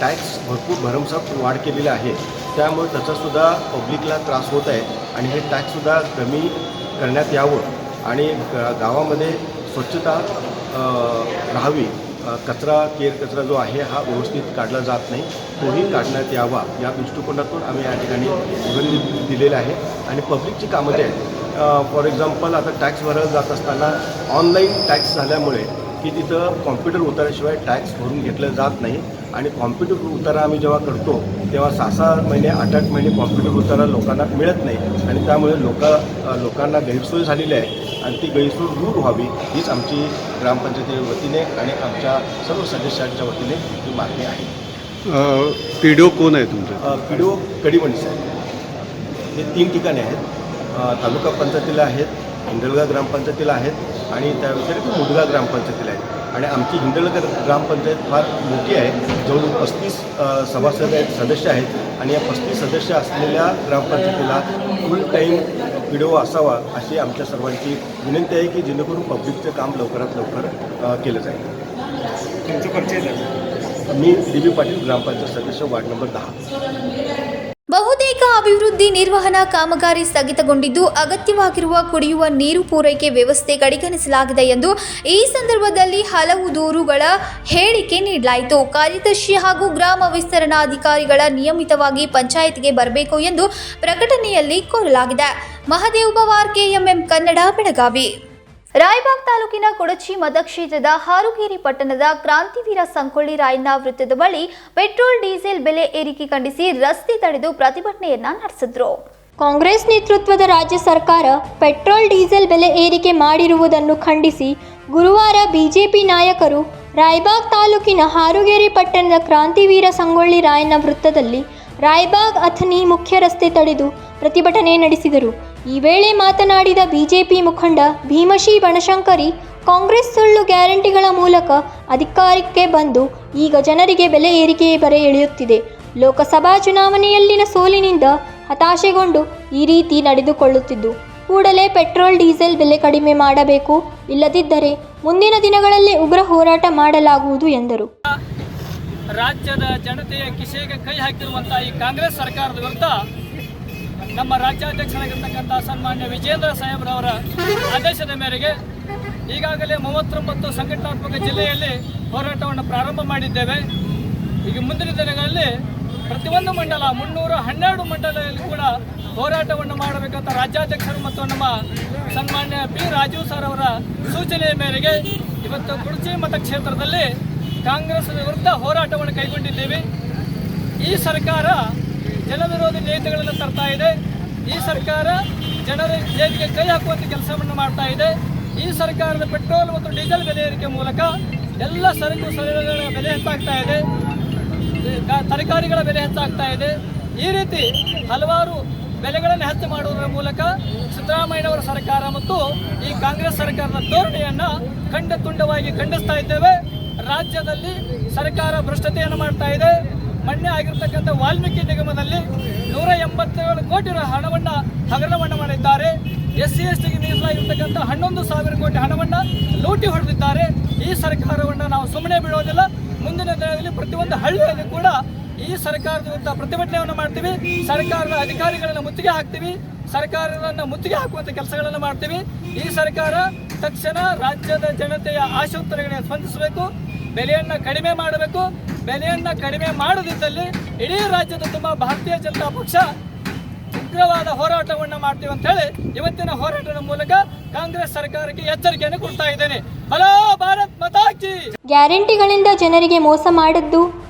टॅक्स भरपूर भरमसाठ वाढ केलेली आहे, त्यामुळे त्याचासुद्धा पब्लिकला त्रास होत आहे आणि हे टॅक्ससुद्धा कमी करण्यात यावं आणि गावामध्ये स्वच्छता राहावी. कचरा, केर कचरा जो आहे हा व्यवस्थित काढला जात नाही, तोही काढण्यात यावा या दृष्टिकोनातून आम्ही या ठिकाणी निवेदन दिलेलं आहे. आणि पब्लिकची कामं जे आहेत, फॉर एक्झाम्पल आता टॅक्स भरायला जात असताना ऑनलाईन टॅक्स झाल्यामुळे की तिथं कॉम्प्युटर उताराशिवाय टॅक्स भरून घेतलं जात नाही. आणि कॉम्प्युटर उतारा आम्ही जेव्हा करतो तेव्हा 6-6 महिने 8-8 महिने कॉम्प्युटर उतारा लोकांना मिळत नाही आणि त्यामुळे लोकांना गैरसोय झालेली आहे आणि ती गैरसोय दूर व्हावी हीच आमची ग्रामपंचायतीच्या वतीने आणि आमच्या सर्व सदस्यांच्या वतीने ही मागणी आहे.
PDO कोण आहे तुमचं?
PDO कडिमणी साहेब. हे 3 ठिकाणे आहेत. तालुका पंचायतीला आहेत, हिंडलगा ग्रामपंचायतीला आहेत आणि त्या व्यतिरिक्त मुदगा ग्रामपंचायतीला आहेत. आणि आमची हिंडलगा ग्रामपंचायत फार मोठी आहे, जवळजवळ 35 सभासद आहेत, सदस्य आहेत. आणि या 35 सदस्य असलेल्या ग्रामपंचायतीला फुल टाईम PDO असावा अशी आमच्या सर्वांची विनंती आहे की जेणेकरून पब्लिकचं काम लवकरात लवकर केलं जाईल.
तुमचं परिचय झालं?
मी DB पाटील, ग्रामपंचायत सदस्य, वार्ड नंबर 10.
ಬಹುತೇಕ ಅಭಿವೃದ್ಧಿ ನಿರ್ವಹಣಾ ಕಾಮಗಾರಿ ಸ್ಥಗಿತಗೊಂಡಿದ್ದು ಅಗತ್ಯವಾಗಿರುವ ಕುಡಿಯುವ ನೀರು ಪೂರೈಕೆ ವ್ಯವಸ್ಥೆ ಕಡೆಗಣಿಸಲಾಗಿದೆ ಎಂದು ಈ ಸಂದರ್ಭದಲ್ಲಿ ಹಲವು ದೂರುಗಳ ಹೇಳಿಕೆ ನೀಡಲಾಯಿತು. ಕಾರ್ಯದರ್ಶಿ ಹಾಗೂ ಗ್ರಾಮ ವಿಸ್ತರಣಾಧಿಕಾರಿಗಳ ನಿಯಮಿತವಾಗಿ ಪಂಚಾಯತ್ಗೆ ಬರಬೇಕು ಎಂದು ಪ್ರಕಟಣೆಯಲ್ಲಿ ಕೋರಲಾಗಿದೆ. ಮಹದೇವ್ ಪವಾರ್, KMM ಕನ್ನಡ, ಬೆಳಗಾವಿ. ರಾಯಬಾಗ್ ತಾಲೂಕಿನ ಕೊಡಚಿ ಮತಕ್ಷೇತ್ರದ ಹಾರುಗೇರಿ ಪಟ್ಟಣದ ಕ್ರಾಂತಿವೀರ ಸಂಗೊಳ್ಳಿ ರಾಯಣ್ಣ ವೃತ್ತದ ಬಳಿ ಪೆಟ್ರೋಲ್ ಡೀಸೆಲ್ ಬೆಲೆ ಏರಿಕೆ ಖಂಡಿಸಿ ರಸ್ತೆ ತಡೆದು ಪ್ರತಿಭಟನೆಯನ್ನ ನಡೆಸಿದ್ರು.
ಕಾಂಗ್ರೆಸ್ ನೇತೃತ್ವದ ರಾಜ್ಯ ಸರ್ಕಾರ ಪೆಟ್ರೋಲ್ ಡೀಸೆಲ್ ಬೆಲೆ ಏರಿಕೆ ಮಾಡಿರುವುದನ್ನು ಖಂಡಿಸಿ ಗುರುವಾರ ಬಿಜೆಪಿ ನಾಯಕರು ರಾಯಬಾಗ್ ತಾಲೂಕಿನ ಹಾರುಗೇರಿ ಪಟ್ಟಣದ ಕ್ರಾಂತಿವೀರ ಸಂಗೊಳ್ಳಿ ರಾಯಣ್ಣ ವೃತ್ತದಲ್ಲಿ ರಾಯಬಾಗ್ ಅಥಣಿ ಮುಖ್ಯ ರಸ್ತೆ ತಡೆದು ಪ್ರತಿಭಟನೆ ನಡೆಸಿದರು. ಈ ವೇಳೆ ಮಾತನಾಡಿದ ಬಿಜೆಪಿ ಮುಖಂಡ ಭೀಮಶಿ ಬನಶಂಕರಿ, ಕಾಂಗ್ರೆಸ್ ಸುಳ್ಳು ಗ್ಯಾರಂಟಿಗಳ ಮೂಲಕ ಅಧಿಕಾರಕ್ಕೆ ಬಂದು ಈಗ ಜನರಿಗೆ ಬೆಲೆ ಏರಿಕೆ ಬರೆ ಎಳೆಯುತ್ತಿದೆ. ಲೋಕಸಭಾ ಚುನಾವಣೆಯಲ್ಲಿನ ಸೋಲಿನಿಂದ ಹತಾಶೆಗೊಂಡು ಈ ರೀತಿ ನಡೆದುಕೊಳ್ಳುತ್ತಿದ್ದು, ಕೂಡಲೇ ಪೆಟ್ರೋಲ್ ಡೀಸೆಲ್ ಬೆಲೆ ಕಡಿಮೆ ಮಾಡಬೇಕು, ಇಲ್ಲದಿದ್ದರೆ ಮುಂದಿನ ದಿನಗಳಲ್ಲಿ ಉಗ್ರ ಹೋರಾಟ ಮಾಡಲಾಗುವುದು ಎಂದರು.
ರಾಜ್ಯದ ಜನತೆಯ ಕಿಸೆಗೆ ಕೈ ಹಾಕಿರುವಂಥ ಈ ಕಾಂಗ್ರೆಸ್ ಸರ್ಕಾರದ ವಿರುದ್ಧ ನಮ್ಮ ರಾಜ್ಯಾಧ್ಯಕ್ಷರಾಗಿರ್ತಕ್ಕಂಥ ಸನ್ಮಾನ್ಯ ವಿಜೇಂದ್ರ ಸಾಹೇಬ್ರವರ ಆದೇಶದ ಮೇರೆಗೆ ಈಗಾಗಲೇ 39 ಸಂಘಟನಾತ್ಮಕ ಜಿಲ್ಲೆಯಲ್ಲಿ ಹೋರಾಟವನ್ನು ಪ್ರಾರಂಭ ಮಾಡಿದ್ದೇವೆ. ಈಗ ಮುಂದಿನ ದಿನಗಳಲ್ಲಿ ಪ್ರತಿಯೊಂದು ಮಂಡಲ 312 ಮಂಡಲದಲ್ಲಿ ಕೂಡ ಹೋರಾಟವನ್ನು ಮಾಡಬೇಕಂತ ರಾಜ್ಯಾಧ್ಯಕ್ಷರು ಮತ್ತು ನಮ್ಮ ಸನ್ಮಾನ್ಯ ಪಿ ರಾಜೀವ್ ಸರ್ ಅವರ ಸೂಚನೆಯ ಮೇರೆಗೆ ಇವತ್ತು ಕುಡಚಿ ಮತಕ್ಷೇತ್ರದಲ್ಲಿ ಕಾಂಗ್ರೆಸ್ ವಿರುದ್ಧ ಹೋರಾಟವನ್ನು ಕೈಗೊಂಡಿದ್ದೇವೆ. ಈ ಸರ್ಕಾರ ಜನವಿರೋಧಿ ನೀತಿಗಳನ್ನು ತರ್ತಾ ಇದೆ. ಈ ಸರ್ಕಾರ ಜನರ ಜೇಬಿಗೆ ಕೈ ಹಾಕುವಂಥ ಕೆಲಸವನ್ನು ಮಾಡ್ತಾ ಇದೆ. ಈ ಸರ್ಕಾರದ ಪೆಟ್ರೋಲ್ ಮತ್ತು ಡೀಸೆಲ್ ಬೆಲೆ ಏರಿಕೆ ಮೂಲಕ ಎಲ್ಲ ಸರಕು ಸೇವೆಗಳ ಬೆಲೆ ಹೆಚ್ಚಾಗ್ತಾ ಇದೆ, ತರಕಾರಿಗಳ ಬೆಲೆ ಹೆಚ್ಚಾಗ್ತಾ ಇದೆ. ಈ ರೀತಿ ಹಲವಾರು ಬೆಲೆಗಳನ್ನು ಹೆಚ್ಚು ಮಾಡುವುದರ ಮೂಲಕ ಸಿದ್ದರಾಮಯ್ಯನವರ ಸರ್ಕಾರ ಮತ್ತು ಈ ಕಾಂಗ್ರೆಸ್ ಸರ್ಕಾರದ ಧೋರಣೆಯನ್ನು ಖಂಡತುಂಡವಾಗಿ ಖಂಡಿಸ್ತಾ ಇದ್ದೇವೆ. ರಾಜ್ಯದಲ್ಲಿ ಸರ್ಕಾರ ಭ್ರಷ್ಟತೆಯನ್ನು ಮಾಡ್ತಾ ಇದೆ. ಮೊನ್ನೆ ಆಗಿರ್ತಕ್ಕಂಥ ವಾಲ್ಮೀಕಿ ನಿಗಮದಲ್ಲಿ 187 ಕೋಟಿ ಹಣವನ್ನು ಹಗರಣವನ್ನು ಮಾಡಿದ್ದಾರೆ. SC STಗೆ ಮೀಸಲಾಗಿರ್ತಕ್ಕಂಥ 11,000 ಕೋಟಿ ಹಣವನ್ನು ಲೂಟಿ ಹೊಡೆದಿದ್ದಾರೆ. ಈ ಸರ್ಕಾರವನ್ನು ನಾವು ಸುಮ್ಮನೆ ಬಿಡೋದಿಲ್ಲ. ಮುಂದಿನ ದಿನದಲ್ಲಿ ಪ್ರತಿಯೊಂದು ಹಳ್ಳಿಯಲ್ಲಿ ಕೂಡ ಈ ಸರ್ಕಾರದ ವಿರುದ್ಧ ಪ್ರತಿಭಟನೆಯನ್ನು ಮಾಡ್ತೀವಿ. ಸರ್ಕಾರದ ಅಧಿಕಾರಿಗಳನ್ನು ಮುತ್ತಿಗೆ ಹಾಕ್ತೀವಿ. ಸರ್ಕಾರವನ್ನು ಮುತ್ತಿಗೆ ಹಾಕುವಂಥ ಕೆಲಸಗಳನ್ನು ಮಾಡ್ತೀವಿ. ಈ ಸರ್ಕಾರ ತಕ್ಷಣ ರಾಜ್ಯದ ಜನತೆಯ ಆಶೋತ್ತರಗಳಿಗೆ ಸ್ಪಂದಿಸಬೇಕು, ಬೆಲೆಯನ್ನು ಕಡಿಮೆ ಮಾಡಬೇಕು. ಬೆಲೆಯನ್ನು ಕಡಿಮೆ ಮಾಡದಿದ್ದಲ್ಲಿ ಇಡೀ ರಾಜ್ಯದ ತುಂಬ ಭಾರತೀಯ ಜನತಾ ಪಕ್ಷ ಉಗ್ರವಾದ ಹೋರಾಟವನ್ನು ಮಾಡ್ತೀವಿ ಅಂತ ಹೇಳಿ ಇವತ್ತಿನ ಹೋರಾಟದ ಮೂಲಕ ಕಾಂಗ್ರೆಸ್ ಸರ್ಕಾರಕ್ಕೆ ಎಚ್ಚರಿಕೆಯನ್ನು ಕೊಡ್ತಾ ಇದ್ದೇನೆ. ಹಲೋ ಭಾರತ್ ಮಾತಾ ಕಿ.
ಗ್ಯಾರಂಟಿಗಳಿಂದ ಜನರಿಗೆ ಮೋಸ ಮಾಡಿದ್ದು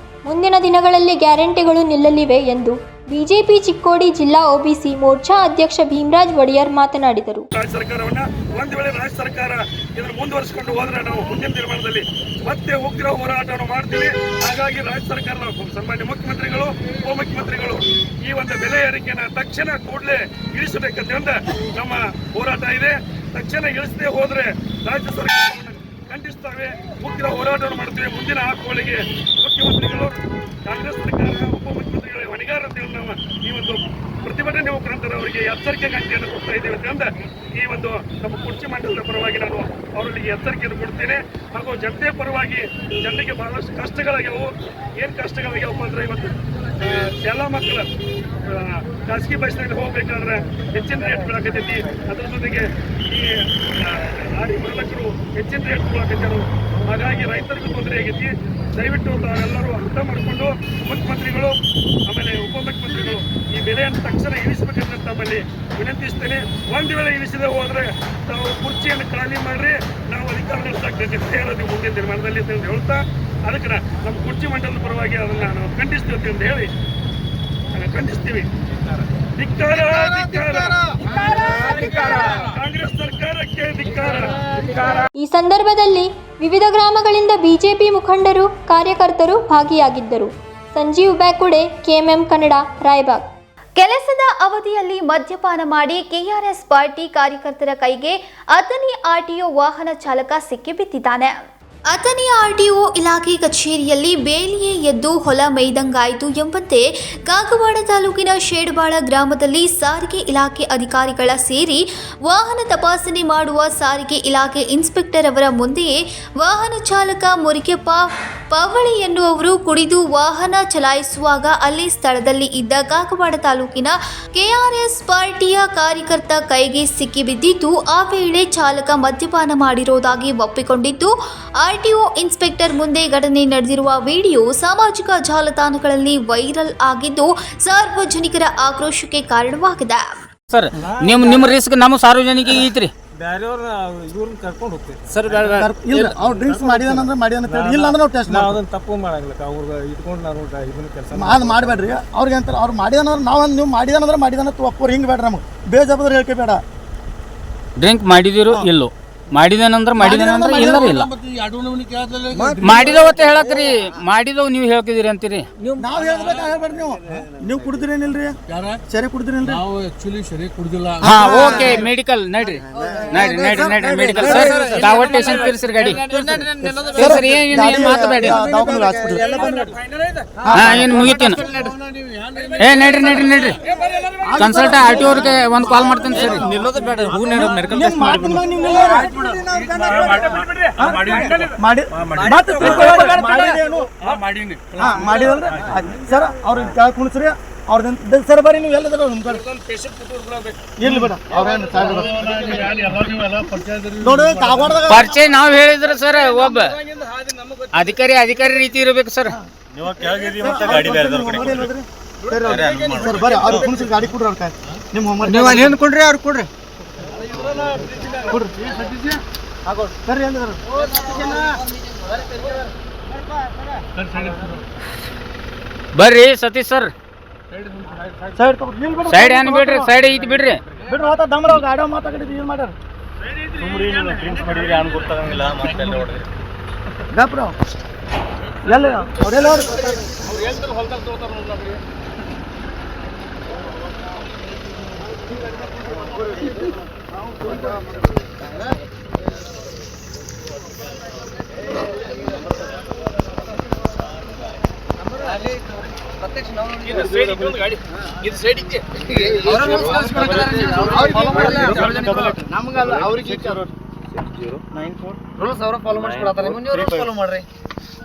ಮುಂದಿನ ದಿನಗಳಲ್ಲಿ ಗ್ಯಾರಂಟಿಗಳು ನಿಲ್ಲಲಿವೆ ಎಂದು ಬಿಜೆಪಿ ಚಿಕ್ಕೋಡಿ ಜಿಲ್ಲಾ ಒಬಿಸಿ ಮೋರ್ಚಾ ಅಧ್ಯಕ್ಷ ಭೀಮರಾಜ್ ಒಡೆಯರ್ ಮಾತನಾಡಿದರು.
ರಾಜ್ಯ ಸರ್ಕಾರವನ್ನ ಒಂದು ವೇಳೆ ರಾಜ್ಯ ಸರ್ಕಾರ ಇದನ್ನು ಮುಂದುವರಿಸಿಕೊಂಡು ಹೋದ್ರೆ ನಾವು ಮುಂದಿನ ನಿರ್ಮಾಣದಲ್ಲಿ ಮತ್ತೆ ಉಗ್ರ ಹೋರಾಟವನ್ನು ಮಾಡ್ತೀವಿ. ಹಾಗಾಗಿ ರಾಜ್ಯ ಸರ್ಕಾರದ ಸನ್ಮಾನ್ಯ ಮುಖ್ಯಮಂತ್ರಿಗಳು, ಉಪಮುಖ್ಯಮಂತ್ರಿಗಳು ಈ ಒಂದು ಬೆಲೆ ಏರಿಕೆಯನ್ನು ತಕ್ಷಣ ಕೂಡಲೇ ಇಳಿಸಬೇಕಂತ ನಮ್ಮ ಹೋರಾಟ ಇದೆ. ತಕ್ಷಣ ಇಳಿಸದೆ ಹೋದ್ರೆ ರಾಜ್ಯ ಸರ್ಕಾರವನ್ನು ಖಂಡಿಸ್ತೇವೆ, ಉಗ್ರ ಹೋರಾಟವನ್ನು ಮಾಡ್ತೇವೆ. ಮುಂದಿನ ಹಾಕುವಳಿಗೆ ಮುಖ್ಯಮಂತ್ರಿಗಳು, ಕಾಂಗ್ರೆಸ್ ಸರ್ಕಾರ, ಉಪಮುಖ್ಯಮಂತ್ರಿಗಳ ಹೊಣೆಗಾರ ಅಂತೇಳಿ ನಾವು ಈ ಒಂದು ಪ್ರತಿಭಟನೆ ಮುಖಾಂತರ ಅವರಿಗೆ ಎಚ್ಚರಿಕೆ ಗಂಟೆಯನ್ನು ಕೊಡ್ತಾ ಇದ್ದೇವೆ ಅಂತ ಈ ಒಂದು ನಮ್ಮ ಕುರ್ಚಿ ಮಂಡಲದ ಪರವಾಗಿ ನಾನು ಅವರಿಗೆ ಎಚ್ಚರಿಕೆಯನ್ನು ಕೊಡ್ತೇನೆ. ಹಾಗೂ ಜನತೆ ಪರವಾಗಿ ಜನರಿಗೆ ಬಹಳಷ್ಟು ಕಷ್ಟಗಳಾಗ್ಯಾವು. ಏನು ಕಷ್ಟಗಳಾಗ್ಯಾವಪ್ಪ ಅಂದರೆ ಇವತ್ತು ಶಾಲಾ ಮಕ್ಕಳು ಖಾಸಗಿ ಬಸ್ನಲ್ಲಿ ಹೋಗ್ಬೇಕಾದ್ರೆ ಹೆಚ್ಚಿನ ರೇಟ್ ಬೀಳಾಕತ್ತೈತಿ. ಅದರ ಜೊತೆಗೆ ಈ ಗಾಡಿ ಮಾಲಕರು ಹೆಚ್ಚಿನ ರೇಟ್ ಬೀಳಾಕತ್ತಾರು. ಹಾಗಾಗಿ ರೈತರಿಗೂ ತೊಂದರೆ ಆಗೈತಿ. ದಯವಿಟ್ಟು ತಾವೆಲ್ಲರೂ ಅರ್ಥ ಮಾಡಿಕೊಂಡು ಮುಖ್ಯಮಂತ್ರಿಗಳು ಆಮೇಲೆ ಉಪಮುಖ್ಯಮಂತ್ರಿಗಳು ಈ ಬೆಲೆಯನ್ನು ತಕ್ಷಣ ಇಳಿಸಬೇಕಂತ ತಮ್ಮಲ್ಲಿ ವಿನಂತಿಸ್ತೇನೆ. ಒಂದು ವೇಳೆ ಇಳಿಸದೆ ಹೋದರೆ ನಾವು ಕುರ್ಚಿಯನ್ನು ಖಾಲಿ ಮಾಡ್ರಿ, ನಾವು ಅಧಿಕಾರ ನಡೆಸಕ್ಕೆ ತಯಾರದಿ ಮುಂದಿನ ನಿರ್ಮಾಣದಲ್ಲಿ ಅಂತ ಹೇಳ್ತಾ ಅದಕ್ಕೆ ನಮ್ಮ ಕುರ್ಚಿ ಮಂಡಲದ ಪರವಾಗಿ ಅದನ್ನು ನಾವು ಖಂಡಿಸ್ತೀವಿ ಅಂತ ಹೇಳಿ ಖಂಡಿಸ್ತೀವಿ. ಧಿಕ್ಕಾರ, ಕಾಂಗ್ರೆಸ್ ಸರ್ಕಾರಕ್ಕೆ ಧಿಕ್ಕಾರ.
ಈ ಸಂದರ್ಭದಲ್ಲಿ ವಿವಿಧ ಗ್ರಾಮಗಳಿಂದ ಬಿಜೆಪಿ ಮುಖಂಡರು, ಕಾರ್ಯಕರ್ತರು ಭಾಗಿಯಾಗಿದ್ದರು. ಸಂಜೀವ್ ಬ್ಯಾಕುಡೆ, KMM ಕನ್ನಡ, ರಾಯಬಾಗ್.
ಕೆಲಸದ ಅವಧಿಯಲ್ಲಿ ಮದ್ಯಪಾನ ಮಾಡಿ ಕೆಆರ್ಎಸ್ ಪಾರ್ಟಿ ಕಾರ್ಯಕರ್ತರ ಕೈಗೆ ಅಥಣಿ ಆರ್ಟಿಒ ವಾಹನ ಚಾಲಕ ಸಿಕ್ಕಿಬಿದ್ದಿದ್ದಾನೆ. ಅಥಣಿ ಆರ್ಟಿಒ ಇಲಾಖೆ ಕಚೇರಿಯಲ್ಲಿ ಬೇಲಿಯೇ ಎದ್ದು ಹೊಲ ಮೇಯ್ದಂಗಾಯಿತು ಎಂಬಂತೆ ಕಾಗವಾಡ ತಾಲೂಕಿನ ಶೇಡಬಾಳ ಗ್ರಾಮದಲ್ಲಿ ಸಾರಿಗೆ ಇಲಾಖೆ ಅಧಿಕಾರಿಗಳ ಸೇರಿ ವಾಹನ ತಪಾಸಣೆ ಮಾಡುವ ಸಾರಿಗೆ ಇಲಾಖೆ ಇನ್ಸ್ಪೆಕ್ಟರ್ ಅವರ ಮುಂದೆಯೇ ವಾಹನ ಚಾಲಕ ಮುರಿಕೆಪ್ಪ ಪವಳಿ ಎನ್ನುವರು ಕುಡಿದು ವಾಹನ ಚಲಾಯಿಸುವಾಗ ಅಲ್ಲಿ ಸ್ಥಳದಲ್ಲಿ ಇದ್ದ ಕಾಗವಾಡ ತಾಲೂಕಿನ ಕೆಆರ್ಎಸ್ ಪಾರ್ಟಿಯ ಕಾರ್ಯಕರ್ತ ಕೈಗೆ ಸಿಕ್ಕಿಬಿದ್ದಿದ್ದು, ಆ ವೇಳೆ ಚಾಲಕ ಮದ್ಯಪಾನ ಮಾಡಿರುವುದಾಗಿ ಒಪ್ಪಿಕೊಂಡಿದ್ದು, ಆರ್ಟಿಒ ಇನ್ಸ್ಪೆಕ್ಟರ್ ಮುಂದೆ ಘಟನೆ ನಡೆದಿರುವ ವಿಡಿಯೋ ಸಾಮಾಜಿಕ ಜಾಲತಾಣಗಳಲ್ಲಿ ವೈರಲ್ ಆಗಿದ್ದು ಸಾರ್ವಜನಿಕರ ಆಕ್ರೋಶಕ್ಕೆ ಕಾರಣವಾಗಿದೆ.
ಸರ್ ನಿಮ್ಮ ರಿಸ್ಕ್ ನಮ್ಮ ಸಾರ್ವಜನಿಕ ಐತ್ರಿ.
ಬೇರೆಯವ್ರ ಇವ್ರನ್ನ ಕರ್ಕೊಂಡು ಹೋಗ್ತೀವಿ
ಸರ್ ಇಲ್ಲ ಅವ್ರು ಡ್ರಿಂಕ್ಸ್ ಮಾಡಿದಾನಂದ್ರೆ ಇಲ್ಲ ಅಂದ್ರೆ ನಾವು ಟೆಸ್ಟ್
ನಾವು ಅದನ್ನ ತಪ್ಪು ಮಾಡಂಗಿಲ್ಲ ಅವ್ರಿಗೆ ಇಟ್ಕೊಂಡು ನಾವು ಇದನ್ನ ಕೆಲಸ
ಅದು ಮಾಡಬೇಡ್ರಿ ಅವ್ರಿಗೆ ಅಂತಾರೆ ಅವ್ರು ಮಾಡಿದಾನಂದ್ರೆ ನಾವು ನೀವು ಮಾಡಿದಾನಂದ್ರೆ ಮಾಡಿದಾನ ಒಪ್ಪೋರು ಹಿಂಗೆ ಬೇಡ್ರಿ ನಮಗೆ ಬೇಜಾಬದ್ರ ಹೇಳಿಕೆ ಬೇಡ.
ಡ್ರಿಂಕ್ ಮಾಡಿದಿರು ಇಲ್ಲೋ ಮಾಡಿದೇನಂದ್ರೆ ಇಲ್ಲರ ಇಲ್ಲ ಮಾಡಿದವತ್ತೆ ಹೇಳಕ್ರಿ ಮಾಡಿದವ್ ನೀವು ಹೇಳ್ತಿದ್ದೀರಿ ಅಂತೀರಿ.
ನಾವು ಹೇಳ್ಬೇಡ್ರಿ ನೀವು ಕುಡಿದ್ರೇನಿಲ್ರಿ ಸರಿ ಕುಡಿದ್ರೇನಿಲ್ರಿ
ನಾವು ಆಕ್ಚುಲಿ ಸರಿ ಕುಡಿದಿಲ್ಲ.
ಹಾ ಓಕೆ ಮೆಡಿಕಲ್ ನಡ್ರಿ ಮೆಡಿಕಲ್ ಸರ್ ದಾವಟ್ ಸ್ಟೇಷನ್ ತಿರ್ಸ್ರಿ ಗಾಡಿ ಸರ್ ಏನು ಮಾತಾಡಿ ಹಾ ಏನು ಮುಗಿತೇನು ನಡ್ರಿ ಕನ್ಸಲ್ಟ ಆರ್ ಟಿ ಅವ್ರಿಗೆ ಒಂದು ಕಾಲ್ ಮಾಡ್ತೇನೆ ಸರ್. ನಿಲ್ಲೋದು ಬೇಡ ಹೂ ಮೆಡಿಕಲ್ ಟೆಸ್ಟ್
ಮಾಡಿದಂದ್ರೆ ಸರ್ ಅವ್ರಿಗೆ ಕೆಳಗೆ ಕುಣಿಸ್ರಿ ಅವ್ರದ್ದು ಸರ್ ಬರ್ರಿ ನೀವು ಎಲ್ಲ ಇರ್ಲಿ ಬೇಡ ನೋಡಿ
ಪರಿಚಯ ನಾವು ಹೇಳಿದ್ರೆ ಸರ್ ಒಬ್ಬ ಅಧಿಕಾರಿ ರೀತಿ ಇರಬೇಕು ಸರ್.
ಸರ್ ಬರ್ರಿ ಅವ್ರಿಗೆ ಕುಣಿಸ್ರಿ ಗಾಡಿ ಕೊಡ್ರಿ ಅವ್ರ ನಿಮ್ಮ
ನೀವು ಅಲ್ಲಿ ಏನು ಕೊಡ್ರಿ ಅವ್ರು ಕೊಡ್ರಿ ಬರ್ರಿ ಸತೀಶ್ ಸರ್ ಸೈಡ್ ಏನು ಬಿಡ್ರಿ ಸೈಡ್ ಐತಿ ಬಿಡ್ರಿ
ದಮ್ರ ಗಾಡಿ ಮಾತಾಡಿದ್ರಿ ಏನು ಮಾಡ್ಯಾರ ಎಲ್ಲ ಅವರೆಲ್ಲ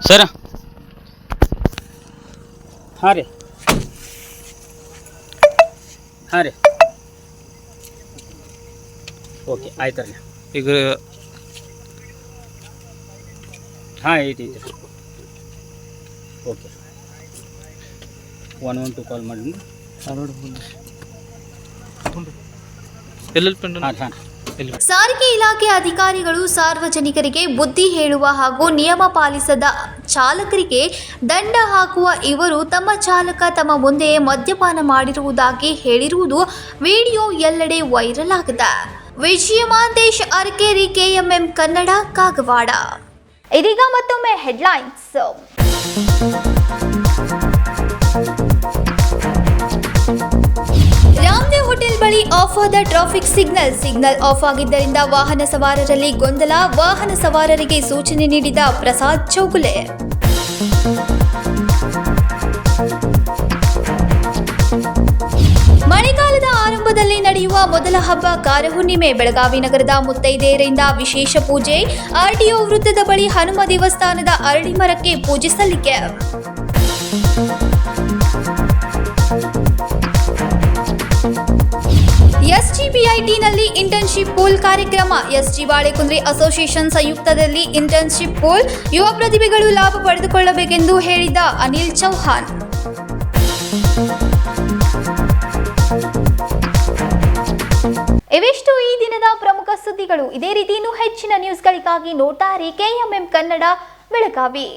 ಸರ್ ಹಾಂ ರೀ ಓಕೆ ಆಯ್ತಲ್ಲ ಈಗ ಹಾಂ ಐತಿ ಓಕೆ 112 ಕಾಲ್ ಮಾಡಿ
ಸಾರಿಗೆ ಇಲಾಖೆ ಅಧಿಕಾರಿಗಳು ಸಾರ್ವಜನಿಕರಿಗೆ ಬುದ್ಧಿ ಹೇಳುವ ಹಾಗೂ ನಿಯಮ ಪಾಲಿಸದ ಚಾಲಕರಿಗೆ ದಂಡ ಹಾಕುವ ಇವರು ತಮ್ಮ ಚಾಲಕ ತಮ್ಮ ಮುಂದೆಯೇ ಮದ್ಯಪಾನ ಮಾಡಿರುವುದಾಗಿ ಹೇಳಿರುವುದು ವಿಡಿಯೋ ಎಲ್ಲೆಡೆ ವೈರಲ್ ಆಗಿದೆ. ವಿಜಯಮಾಂತೇಶ್ ಅರ್ಕೇರಿ KMM ಕನ್ನಡ ಕಾಗವಾಡ. ಇದೀಗ ಮತ್ತೊಮ್ಮೆ ಹೆಡ್ಲೈನ್ಸ್. ರಾಮದೇವ್ ಹೋಟೆಲ್ ಬಳಿ ಆಫ್ ಆದ ಟ್ರಾಫಿಕ್ ಸಿಗ್ನಲ್ ಆಫ್ ಆಗಿದ್ದರಿಂದ ವಾಹನ ಸವಾರರಲ್ಲಿ ಗೊಂದಲ. ವಾಹನ ಸವಾರರಿಗೆ ಸೂಚನೆ ನೀಡಿದ ಪ್ರಸಾದ್ ಚೌಗುಲೆ. ಮಳೆಗಾಲದ ಆರಂಭದಲ್ಲಿ ನಡೆಯುವ ಮೊದಲ ಹಬ್ಬ ಕಾರಹುಣ್ಣಿಮೆ. ಬೆಳಗಾವಿ ನಗರದ ಮುತ್ತೈದೆಯರಿಂದ ವಿಶೇಷ ಪೂಜೆ. RTO ವೃತ್ತದ ಬಳಿ ಹನುಮ ದೇವಸ್ಥಾನದ ಅರಳಿ ಮರಕ್ಕೆ ಪೂಜೆ ಸಲ್ಲಿಕೆ. SGBITನಲ್ಲಿ ಇಂಟರ್ನ್ಶಿಪ್ ಪೂಲ್ ಕಾರ್ಯಕ್ರಮ. SG ಬಾಳೆಕುಂದ್ರಿ ಅಸೋಸಿಯೇಷನ್ ಸಂಯುಕ್ತದಲ್ಲಿ ಇಂಟರ್ನ್ಶಿಪ್ ಪೂಲ್. ಯುವ ಪ್ರತಿಭೆಗಳು ಲಾಭ ಪಡೆದುಕೊಳ್ಳಬೇಕೆಂದು ಹೇಳಿದ ಅನಿಲ್ ಚೌಹಾಣ್. ಇವೆಷ್ಟು ಈ ದಿನದ ಪ್ರಮುಖ ಸುದ್ದಿಗಳು. ಇದೇ ರೀತಿ ಇನ್ನೂ ಹೆಚ್ಚಿನ ನ್ಯೂಸ್ಗಳಿಗಾಗಿ ನೋಡ್ತಾ ಇರಿ KMM ಕನ್ನಡ ಬೆಳಗಾವಿ.